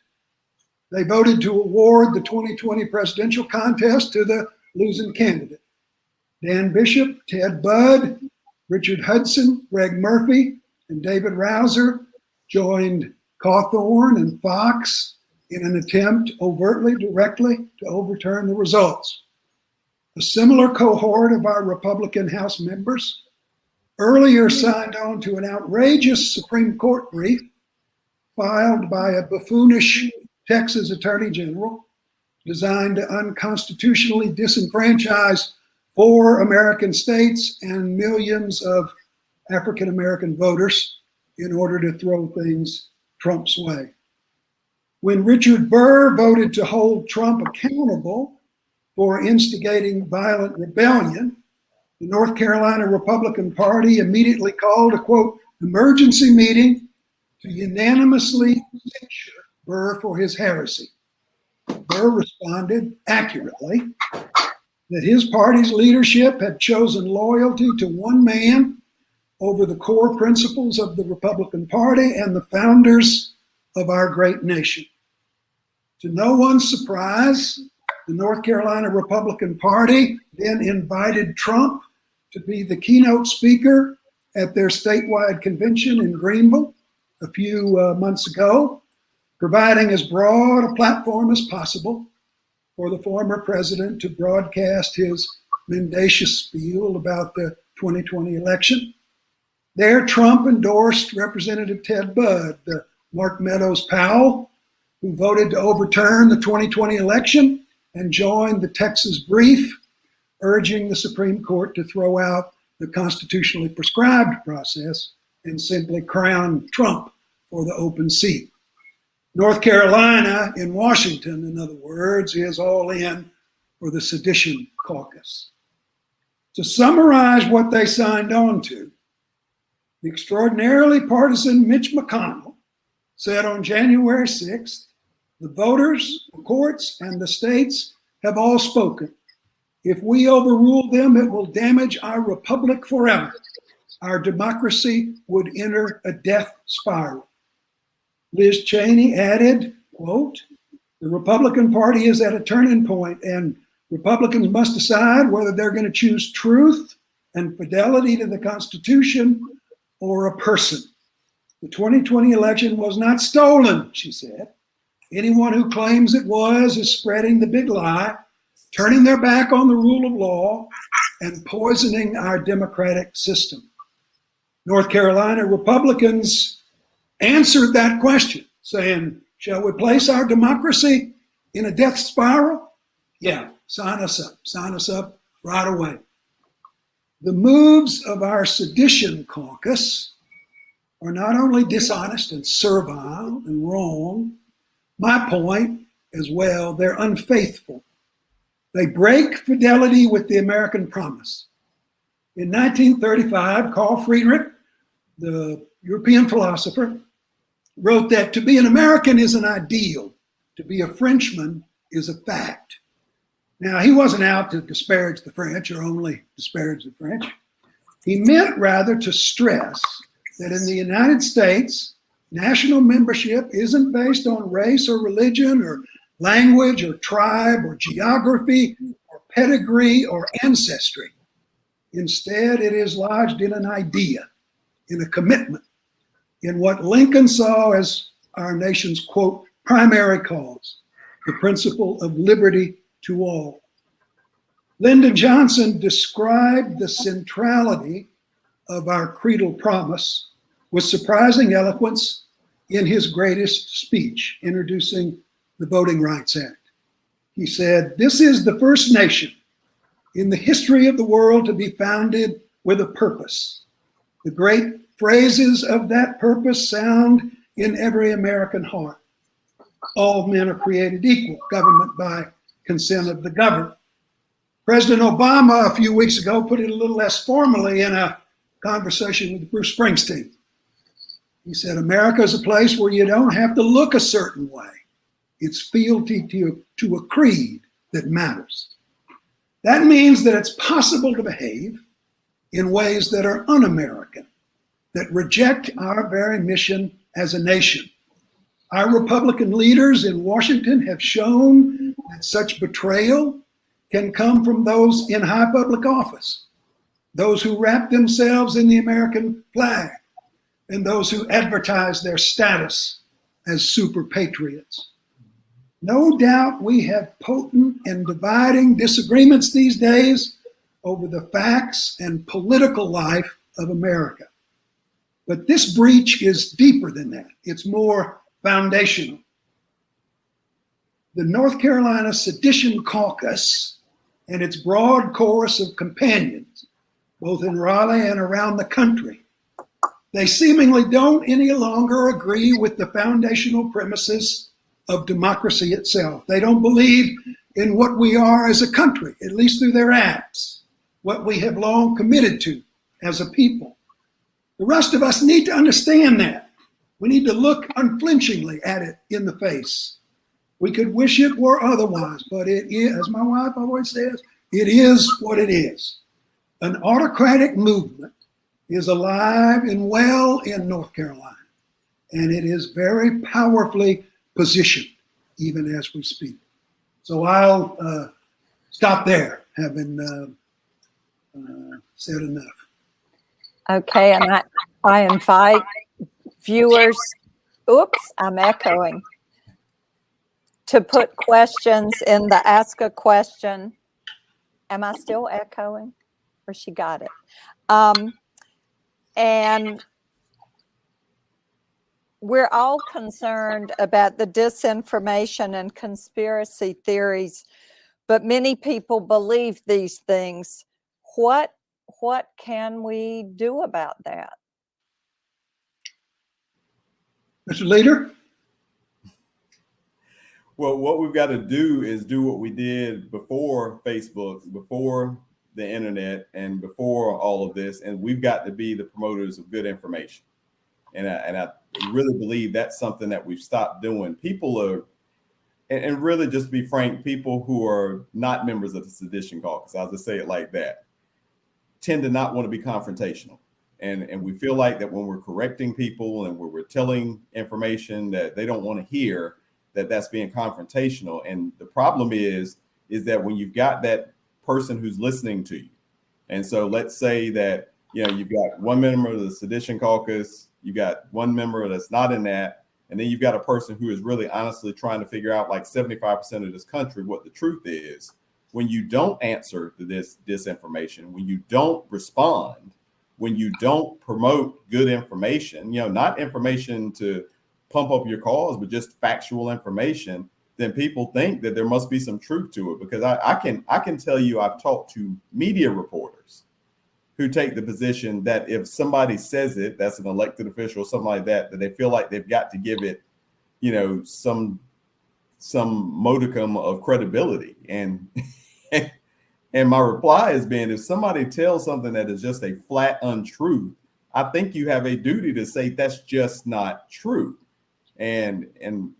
They voted to award the 2020 presidential contest to the losing candidate. Dan Bishop, Ted Budd, Richard Hudson, Greg Murphy, and David Rouser joined Cawthorn and Fox in an attempt overtly, directly to overturn the results. A similar cohort of our Republican House members earlier signed on to an outrageous Supreme Court brief filed by a buffoonish Texas Attorney General designed to unconstitutionally disenfranchise 4 American states and millions of African American voters in order to throw things Trump's way. When Richard Burr voted to hold Trump accountable for instigating violent rebellion, the North Carolina Republican Party immediately called a, quote, emergency meeting to unanimously censure Burr for his heresy. Burr responded accurately that his party's leadership had chosen loyalty to one man over the core principles of the Republican Party and the founders of our great nation. To no one's surprise, the North Carolina Republican Party then invited Trump to be the keynote speaker at their statewide convention in Greenville a few months ago, providing as broad a platform as possible for the former president to broadcast his mendacious spiel about the 2020 election. There, Trump endorsed Representative Ted Budd, the Mark Meadows Powell, who voted to overturn the 2020 election and joined the Texas brief, urging the Supreme Court to throw out the constitutionally prescribed process and simply crown Trump for the open seat. North Carolina, in Washington, in other words, is all in for the Sedition Caucus. To summarize what they signed on to, the extraordinarily partisan Mitch McConnell said on January 6th, the voters, the courts, and the states have all spoken. If we overrule them, it will damage our republic forever. Our democracy would enter a death spiral. Liz Cheney added, quote, the Republican Party is at a turning point and Republicans must decide whether they're going to choose truth and fidelity to the Constitution or a person. The 2020 election was not stolen, she said. Anyone who claims it was is spreading the big lie, turning their back on the rule of law, and poisoning our democratic system. North Carolina Republicans answered that question, saying, shall we place our democracy in a death spiral? Yeah, sign us up right away. The moves of our Sedition Caucus are not only dishonest and servile and wrong, my point as well, they're unfaithful. They break fidelity with the American promise. In 1935, Carl Friedrich, the European philosopher, wrote that to be an American is an ideal, to be a Frenchman is a fact. Now, he wasn't out to disparage the French or only disparage the French. He meant rather to stress that in the United States, national membership isn't based on race or religion or language or tribe or geography or pedigree or ancestry. Instead, it is lodged in an idea, in a commitment, in what Lincoln saw as our nation's, quote, primary cause, the principle of liberty to all. Lyndon Johnson described the centrality of our creedal promise with surprising eloquence in his greatest speech, introducing the Voting Rights Act. He said, this is the first nation in the history of the world to be founded with a purpose. The great phrases of that purpose sound in every American heart. All men are created equal, government by consent of the governed. President Obama a few weeks ago put it a little less formally in a conversation with Bruce Springsteen. He said, America is a place where you don't have to look a certain way. It's fealty to a creed that matters. That means that it's possible to behave in ways that are un-American, that reject our very mission as a nation. Our Republican leaders in Washington have shown that such betrayal can come from those in high public office, those who wrap themselves in the American flag, and those who advertise their status as super patriots. No doubt we have potent and dividing disagreements these days over the facts and political life of America. But this breach is deeper than that. It's more foundational. The North Carolina Sedition Caucus and its broad chorus of companions, both in Raleigh and around the country, they seemingly don't any longer agree with the foundational premises of democracy itself. They don't believe in what we are as a country, at least through their acts, what we have long committed to as a people. The rest of us need to understand that. We need to look unflinchingly at it in the face. We could wish it were otherwise, but it is, as my wife always says, it is what it is. An autocratic movement is alive and well in North Carolina, and it is very powerfully positioned even as we speak. So I'll stop there, having said enough. Okay, and I invite viewers, oops, I'm echoing, to put questions in the ask a question. Am I still echoing? Or she got it? And we're all concerned about the disinformation and conspiracy theories, but many people believe these things. What can we do about that? Mr. Leader? Well, what we've got to do is do what we did before Facebook, before the internet, and before all of this, and we've got to be the promoters of good information. And I really believe that's something that we've stopped doing. People are, and really just to be frank, people who are not members of the Sedition Caucus, I'll just say it like that, tend to not want to be confrontational. And we feel like that when we're correcting people and when we're telling information that they don't want to hear, that's being confrontational. And the problem is that when you've got that person who's listening to you, and so let's say that, you've got one member of the Sedition Caucus, you got one member that's not in that, and then you've got a person who is really honestly trying to figure out, like 75% of this country, what the truth is. When you don't answer to this disinformation, when you don't respond, when you don't promote good information, not information to pump up your cause, but just factual information, then people think that there must be some truth to it. Because I can tell you, I've talked to media reporters who take the position that if somebody says it, that's an elected official or something like that, that they feel like they've got to give it, some modicum of credibility. And and my reply has been, if somebody tells something that is just a flat untruth, I think you have a duty to say that's just not true. And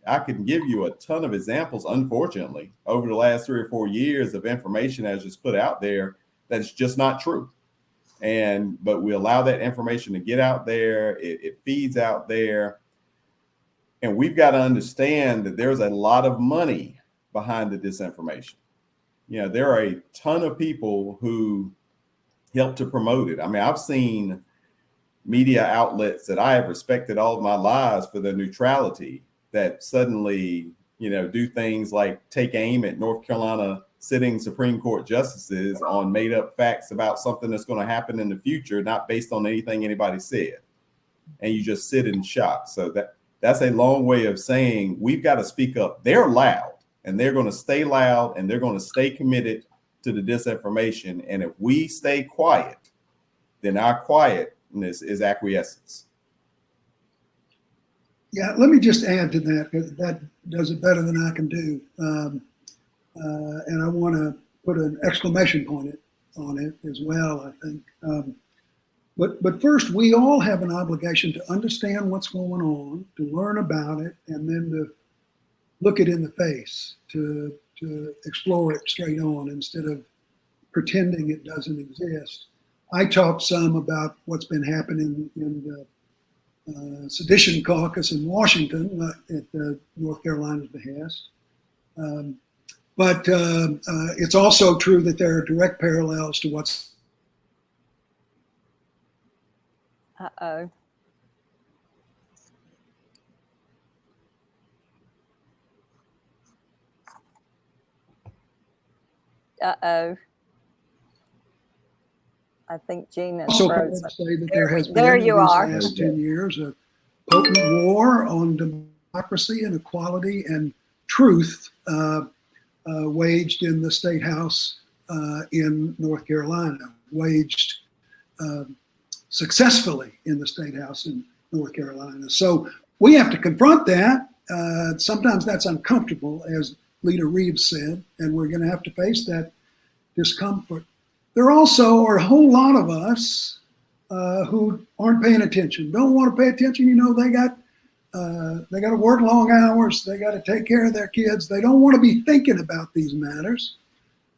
I can give you a ton of examples, unfortunately, over the last 3 or 4 years of information that's just put out there that's just not true. But we allow that information to get out there. It feeds out there. And we've got to understand that there's a lot of money behind the disinformation. There are a ton of people who help to promote it. I mean, I've seen media outlets that I have respected all of my lives for their neutrality that suddenly, do things like take aim at North Carolina sitting Supreme Court justices on made up facts about something that's going to happen in the future, not based on anything anybody said. And you just sit in shock. So that's a long way of saying we've got to speak up. They're loud and they're going to stay loud and they're going to stay committed to the disinformation. And if we stay quiet, then our quietness is acquiescence. Yeah, let me just add to that, because that does it better than I can do. And I want to put an exclamation point on it as well, I think. But first, we all have an obligation to understand what's going on, to learn about it, and then to look it in the face, to explore it straight on instead of pretending it doesn't exist. I talked some about what's been happening in the Sedition Caucus in Washington at North Carolina's behest. But it's also true that there are direct parallels to what's. Uh-oh. Uh-oh. I think Gene is Also, frozen. say that there has been There in you these are. last 10 years a potent war on democracy and equality and truth waged in the State House in North Carolina, waged successfully in the State House in North Carolina. So we have to confront that. Sometimes that's uncomfortable, as Leader Reeves said, and we're going to have to face that discomfort. There also are a whole lot of us who aren't paying attention, don't want to pay attention. They got to work long hours. They got to take care of their kids. They don't want to be thinking about these matters.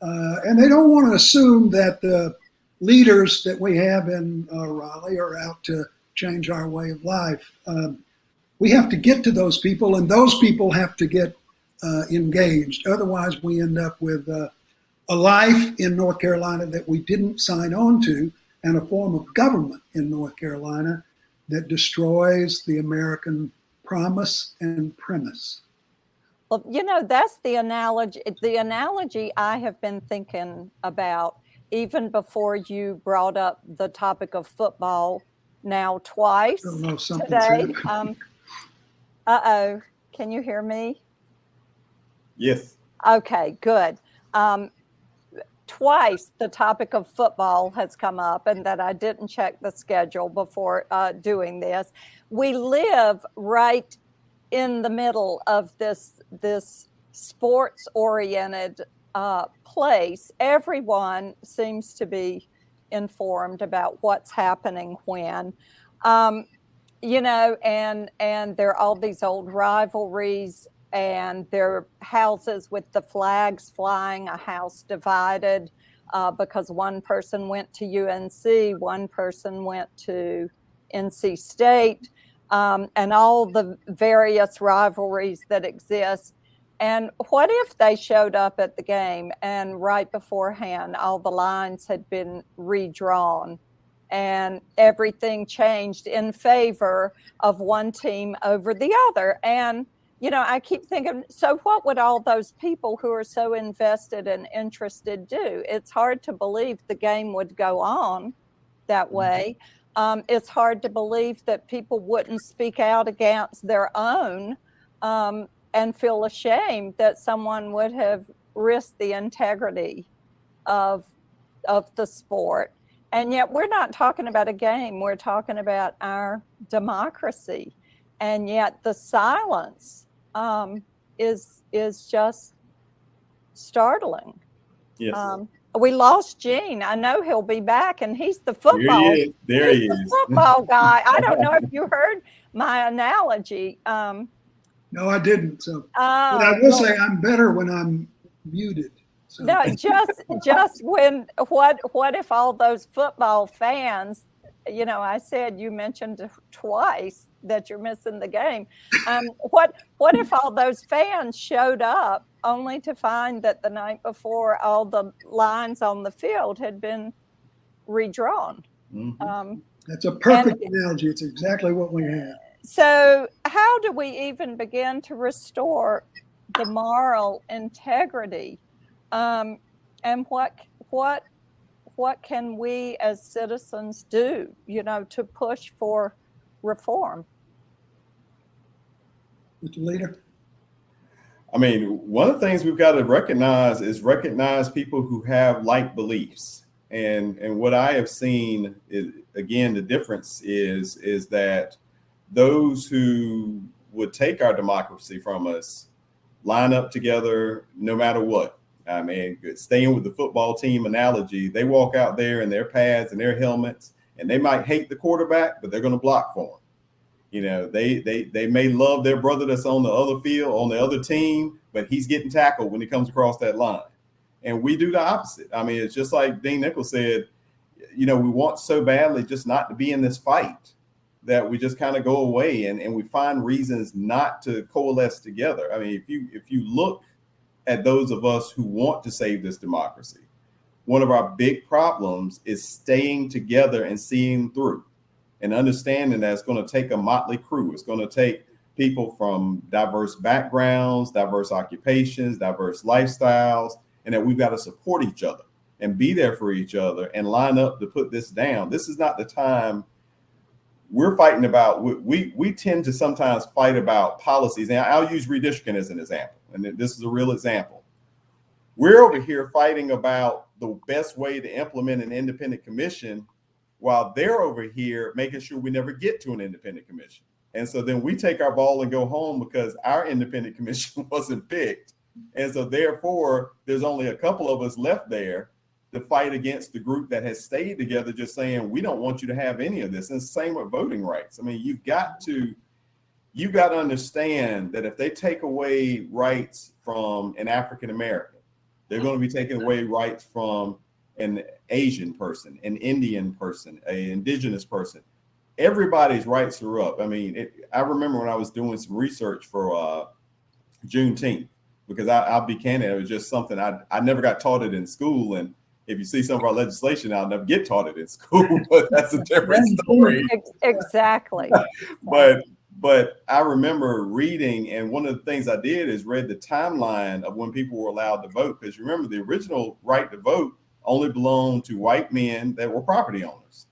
And they don't want to assume that the leaders that we have in Raleigh are out to change our way of life. We have to get to those people, and those people have to get engaged. Otherwise, we end up with a life in North Carolina that we didn't sign on to, and a form of government in North Carolina that destroys the American promise and premise. Well, that's the analogy. The analogy I have been thinking about even before you brought up the topic of football now twice I don't know if something's today. happening. Uh-oh, can you hear me? Yes. Okay, good. Twice the topic of football has come up, and that I didn't check the schedule before doing this. We live right in the middle of this sports-oriented place. Everyone seems to be informed about what's happening when, and there are all these old rivalries, and there are houses with the flags flying, a house divided because one person went to UNC, one person went to NC State, and all the various rivalries that exist. And what if they showed up at the game and right beforehand, all the lines had been redrawn and everything changed in favor of one team over the other? And I keep thinking, so what would all those people who are so invested and interested do? It's hard to believe the game would go on that way. It's hard to believe that people wouldn't speak out against their own and feel ashamed that someone would have risked the integrity of the sport. And yet we're not talking about a game. We're talking about our democracy. And yet the silence is just startling. Yes. We lost Gene. I know he'll be back, and he's the football. There he is. The football guy. I don't know if you heard my analogy. No, I didn't. So, but I will say I'm better when I'm muted. So. No, just when. What if all those football fans? I said you mentioned twice that you're missing the game. What if all those fans showed up only to find that the night before all the lines on the field had been redrawn? That's a perfect analogy. It's exactly what we have. So how do we even begin to restore the moral integrity? And what can we as citizens do, to push for reform? Mr. Leader? I mean, one of the things we've got to recognize people who have like beliefs. And what I have seen is, again, the difference is that those who would take our democracy from us line up together no matter what. I mean, staying with the football team analogy, they walk out there in their pads and their helmets, and they might hate the quarterback, but they're going to block for him. They may love their brother that's on the other field, on the other team, but he's getting tackled when he comes across that line. And we do the opposite. I mean, it's just like Gene Nichol said, we want so badly just not to be in this fight that we just kind of go away and we find reasons not to coalesce together. I mean, if you look at those of us who want to save this democracy, one of our big problems is staying together and seeing through and understanding that it's going to take a motley crew. It's going to take people from diverse backgrounds, diverse occupations, diverse lifestyles, and that we've got to support each other and be there for each other and line up to put this down. This is not the time we're fighting about. We tend to sometimes fight about policies. And I'll use redistricting as an example. And this is a real example. We're over here fighting about the best way to implement an independent commission while they're over here making sure we never get to an independent commission. And so then we take our ball and go home because our independent commission wasn't picked. And so therefore, there's only a couple of us left there to fight against the group that has stayed together, just saying, we don't want you to have any of this. And same with voting rights. I mean, you've got to understand that if they take away rights from an African American, they're going to be taking away rights from an Asian person, an Indian person, an indigenous person. Everybody's rights are up. I mean, I remember when I was doing some research for Juneteenth, because I'll be candid. It was just something I never got taught it in school. And if you see some of our legislation, I'll never get taught it in school, but that's a different story. Exactly. But I remember reading, and one of the things I did is read the timeline of when people were allowed to vote. Because remember, the original right to vote only belonged to white men that were property owners,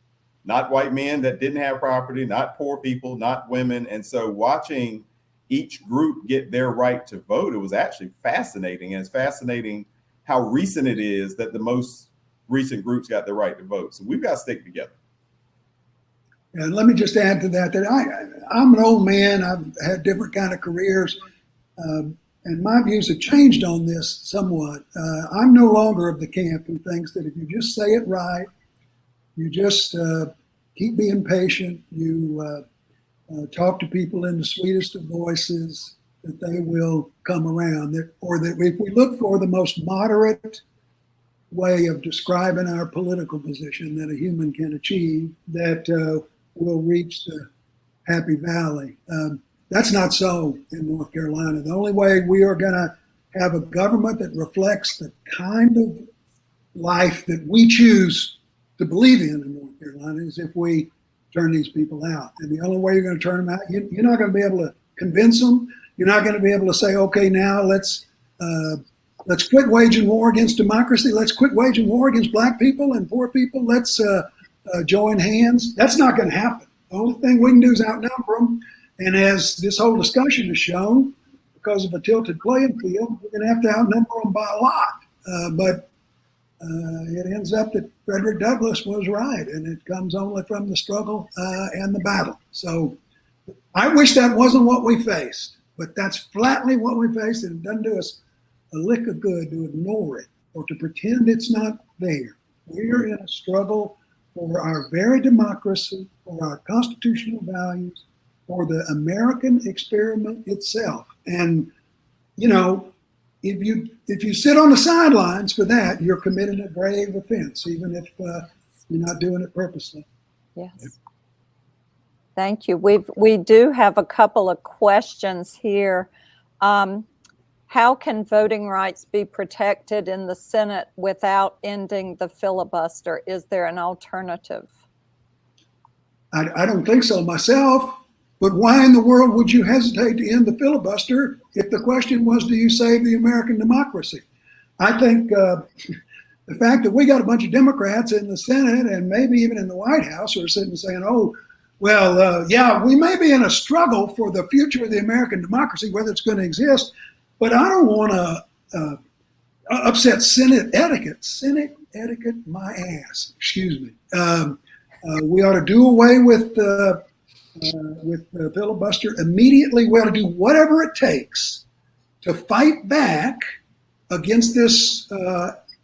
not white men that didn't have property, not poor people, not women. And so watching each group get their right to vote, it was actually fascinating. And it's fascinating how recent it is that the most recent groups got the right to vote. So we've got to stick together. And let me just add to that, I'm an old man. I've had different kind of careers, and my views have changed on this somewhat. I'm no longer of the camp who thinks that if you just say it right, you just keep being patient, you talk to people in the sweetest of voices, that they will come around. Or that if we look for the most moderate way of describing our political position that a human can achieve, that will reach the happy valley. That's not so in North Carolina. The only way we are going to have a government that reflects the kind of life that we choose to believe in North Carolina is if we turn these people out. And the only way you're going to turn them out, you're not going to be able to convince them. You're not going to be able to say, okay, now let's quit waging war against democracy. Let's quit waging war against black people and poor people. Let's join hands. That's not going to happen. The only thing we can do is outnumber them. And as this whole discussion has shown, because of a tilted playing field, we're going to have to outnumber them by a lot. But it ends up that Frederick Douglass was right, and it comes only from the struggle and the battle. So I wish that wasn't what we faced, but that's flatly what we faced, and it doesn't do us a lick of good to ignore it or to pretend it's not there. We're in a struggle for our very democracy, for our constitutional values, for the American experiment itself. And, you know, if you sit on the sidelines for that, you're committing a grave offense, even if you're not doing it purposely. Yes. Thank you. We do have a couple of questions here. How can voting rights be protected in the Senate without ending the filibuster? Is there an alternative? I don't think so myself, but why in the world would you hesitate to end the filibuster if the question was, do you save the American democracy? I think the fact that we got a bunch of Democrats in the Senate and maybe even in the White House who are sitting saying, oh, well, yeah, we may be in a struggle for the future of the American democracy, whether it's going to exist, but I don't want to upset Senate etiquette. Senate etiquette, my ass. Excuse me. We ought to do away with the filibuster immediately. We ought to do whatever it takes to fight back against this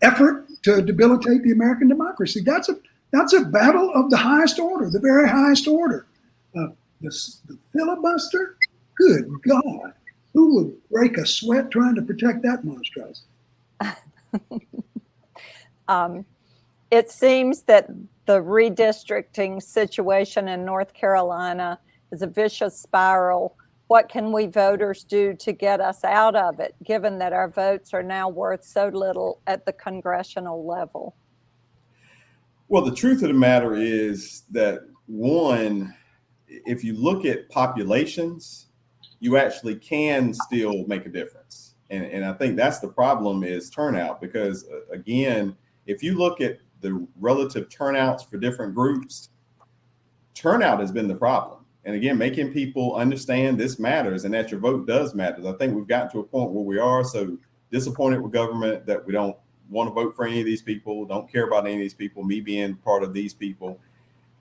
effort to debilitate the American democracy. That's a battle of the highest order, the very highest order. The filibuster? Good God. Who would break a sweat trying to protect that monstrosity? It seems that the redistricting situation in North Carolina is a vicious spiral. What can we voters do to get us out of it, given that our votes are now worth so little at the congressional level? Well, the truth of the matter is that, one, if you look at populations, you actually can still make a difference. And I think that's the problem is turnout, because again, if you look at the relative turnouts for different groups, turnout has been the problem. And again, making people understand this matters and that your vote does matter. I think we've gotten to a point where we are so disappointed with government that we don't want to vote for any of these people, don't care about any of these people, me being part of these people.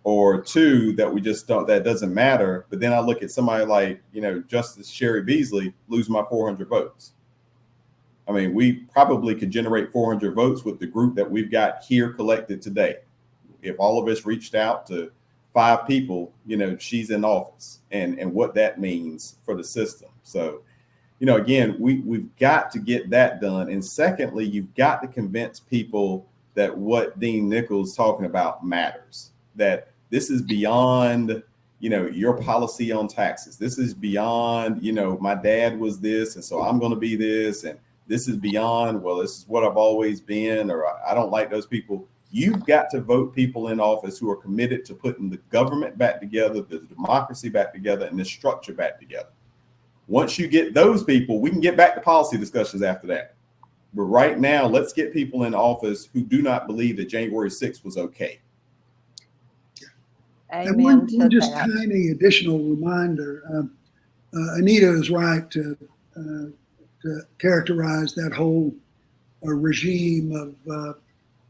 Or two, that we just don't, that doesn't matter. But then I look at somebody like, Justice Sherry Beasley lose my 400 votes. I mean, we probably could generate 400 votes with the group that we've got here collected today. If all of us reached out to 5 people, she's in office and what that means for the system. So, again, we've got to get that done. And secondly, you've got to convince people that what Dean Nichols talking about matters, that this is beyond, your policy on taxes. This is beyond, my dad was this, and so I'm going to be this, and this is beyond, well, this is what I've always been, or I don't like those people. You've got to vote people in office who are committed to putting the government back together, the democracy back together, and the structure back together. Once you get those people, we can get back to policy discussions after that. But right now, let's get people in office who do not believe that January 6th was okay. Amen and one to just that. tiny additional reminder. Anita is right to characterize that whole regime of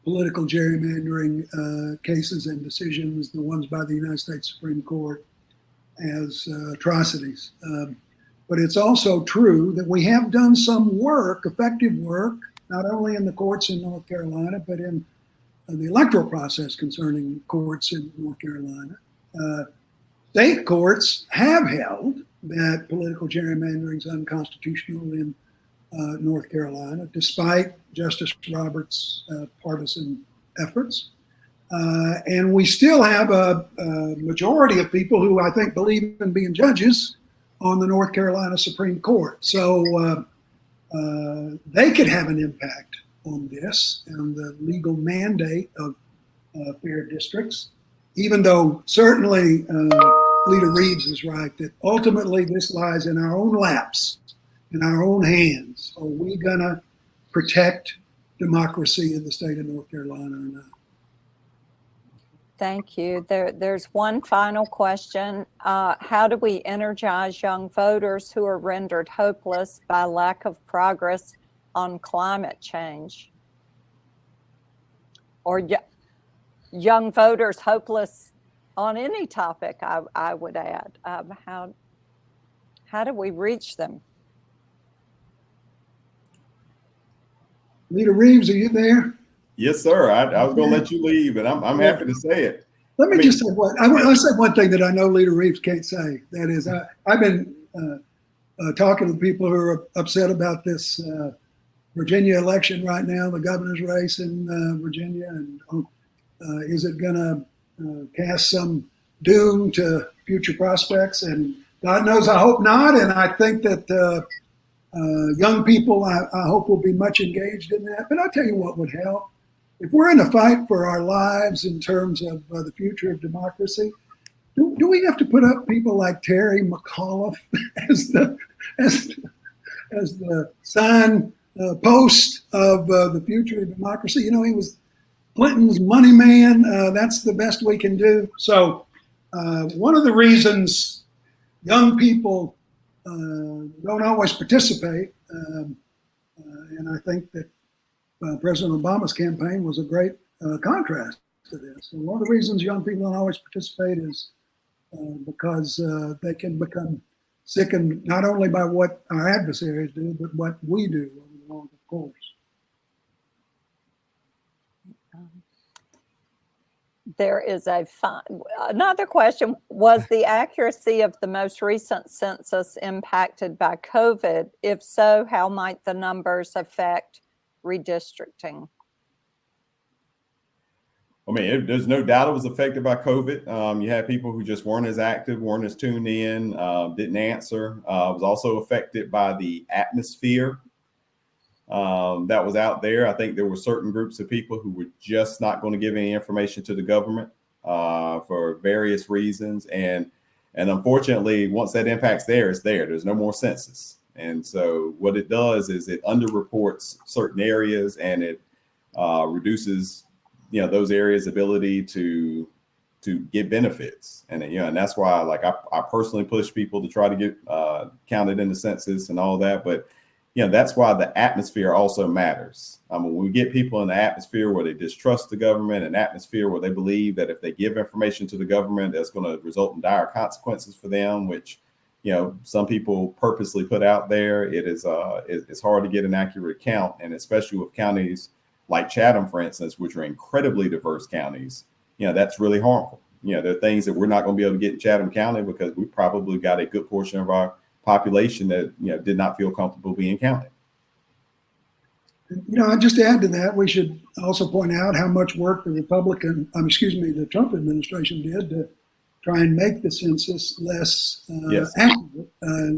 political gerrymandering cases and decisions, the ones by the United States Supreme Court, as atrocities. But it's also true that we have done some work, effective work, not only in the courts in North Carolina, but in the electoral process concerning courts in North Carolina. State courts have held that political gerrymandering is unconstitutional in North Carolina, despite Justice Roberts' partisan efforts. And we still have a majority of people who I think believe in being judges on the North Carolina Supreme Court. So they could have an impact on this and the legal mandate of fair districts, even though certainly Leader Reeves is right that ultimately this lies in our own laps, in our own hands. Are we going to protect democracy in the state of North Carolina or not? Thank you. There's one final question. How do we energize young voters who are rendered hopeless by lack of progress on climate change? Or young voters hopeless on any topic, I would add. How do we reach them? Leader Reeves, are you there? Yes, sir. I was going to let you leave, and I'm happy to say it. Let me just say I'll say one thing that I know Leader Reeves can't say. That is, I've been talking to people who are upset about this Virginia election right now, the governor's race in Virginia, and is it going to cast some doom to future prospects? And God knows, I hope not. And I think that young people, I hope, will be much engaged in that. But I'll tell you what would help. If we're in a fight for our lives in terms of the future of democracy, do we have to put up people like Terry McAuliffe as the sign post of the future of democracy? He was Clinton's money man. That's the best we can do. So one of the reasons young people don't always participate, and I think that President Obama's campaign was a great contrast to this. And one of the reasons young people don't always participate is because they can become sickened not only by what our adversaries do, but what we do over the longer course. There is another question. Was the accuracy of the most recent census impacted by COVID? If so, how might the numbers affect redistricting? I mean, there's no doubt it was affected by COVID. You had people who just weren't as active, weren't as tuned in, didn't answer. It was also affected by the atmosphere that was out there. I think there were certain groups of people who were just not going to give any information to the government for various reasons. And unfortunately, once that impact's there, it's there. There's no more census. And so what it does is it underreports certain areas, and it reduces, those areas' ability to get benefits. And, and that's why, like, I personally push people to try to get counted in the census and all that. But, that's why the atmosphere also matters. When we get people in the atmosphere where they distrust the government, an atmosphere where they believe that if they give information to the government, that's going to result in dire consequences for them, which, some people purposely put out there. It's hard to get an accurate count. And especially with counties like Chatham, for instance, which are incredibly diverse counties, that's really harmful. There are things that we're not going to be able to get in Chatham County because we probably got a good portion of our population that, did not feel comfortable being counted. I just add to that, we should also point out how much work the Trump administration did to try and make the census less Yes. accurate,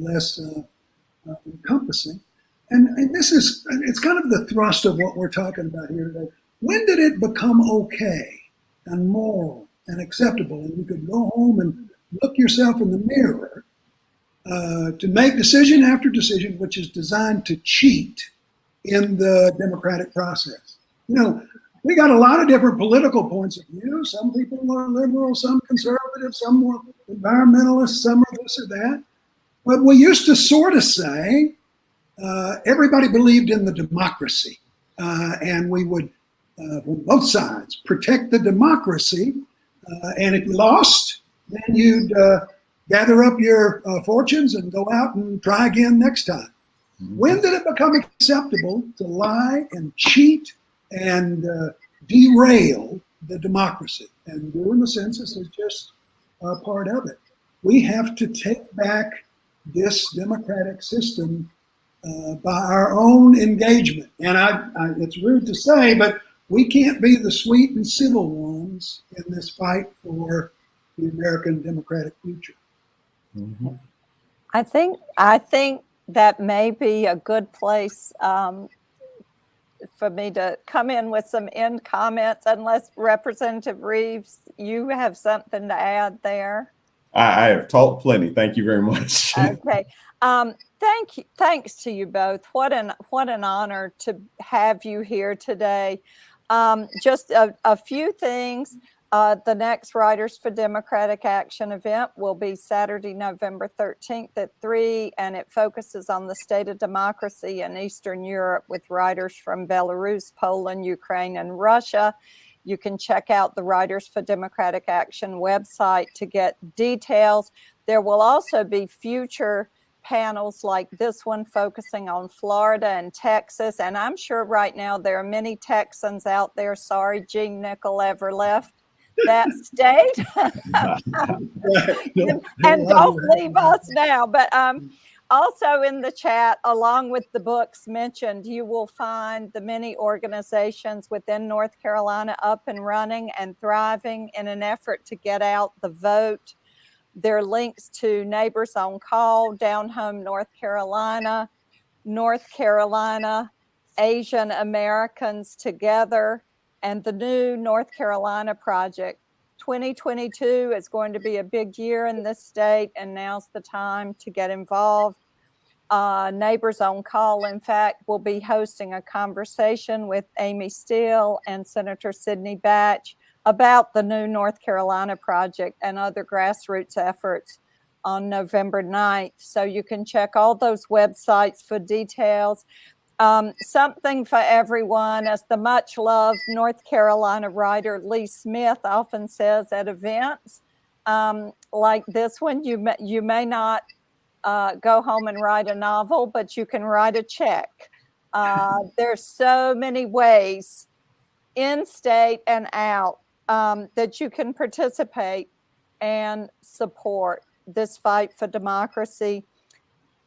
less encompassing. And this is, it's kind of the thrust of what we're talking about here today. When did it become okay and moral and acceptable, and you could go home and look yourself in the mirror to make decision after decision, which is designed to cheat in the democratic process? You know, we got a lot of different political points of view. Some people are liberal, some conservative, some more environmentalists, some are this or that. But we used to sort of say everybody believed in the democracy, and we would, from both sides, protect the democracy. And if you lost, then you'd gather up your fortunes and go out and try again next time. When did it become acceptable to lie and cheat and derail the democracy? And doing the census is just part of it. We have to take back this democratic system by our own engagement. And it's rude to say, but we can't be the sweet and civil ones in this fight for the American democratic future. Mm-hmm. I think that may be a good place for me to come in with some end comments, unless Representative Reeves, you have something to add there. I have talked plenty. Thank you very much. Okay. Thanks to you both. What an honor to have you here today. Just a few things. The next Writers for Democratic Action event will be Saturday, November 13th at 3, and it focuses on the state of democracy in Eastern Europe with writers from Belarus, Poland, Ukraine, and Russia. You can check out the Writers for Democratic Action website to get details. There will also be future panels like this one focusing on Florida and Texas. And I'm sure right now there are many Texans out there. Sorry, Gene Nichol ever left that state. and don't leave us now. But also in the chat, along with the books mentioned, you will find the many organizations within North Carolina up and running and thriving in an effort to get out the vote. There are links to Neighbors on Call, Down Home North Carolina, Asian Americans Together, and the new North Carolina Project. 2022 is going to be a big year in this state, and now's the time to get involved. Neighbors on Call, in fact, will be hosting a conversation with Amy Steele and Senator Sidney Batch about the new North Carolina Project and other grassroots efforts on November 9th. So you can check all those websites for details. Something for everyone, as the much loved North Carolina writer Lee Smith often says at events like this one, you may not go home and write a novel, but you can write a check. There's so many ways, in state and out, that you can participate and support this fight for democracy.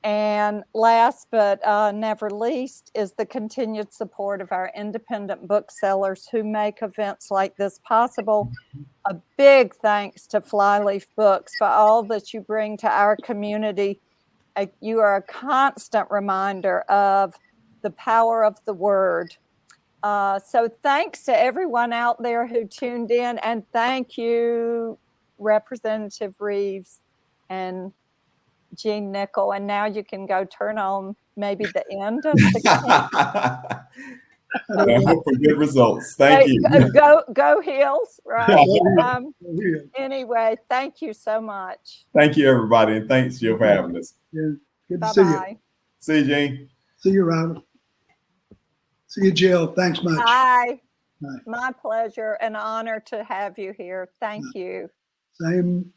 And last but never least is the continued support of our independent booksellers who make events like this possible. A big thanks to Flyleaf Books for all that you bring to our community. You are a constant reminder of the power of the word. So thanks to everyone out there who tuned in, and thank you, Representative Reeves and Gene Nichol. And now you can go turn on maybe the end of the I hope for good results. Thank you. Go Heels, right? Anyway, thank you so much. Thank you, everybody, and thanks, Jill, for having us. Yeah, good to see you. See you, Gene. See you, Robert. See you, Jill. Thanks much. Bye. Bye. My pleasure and honor to have you here. Thank you. Same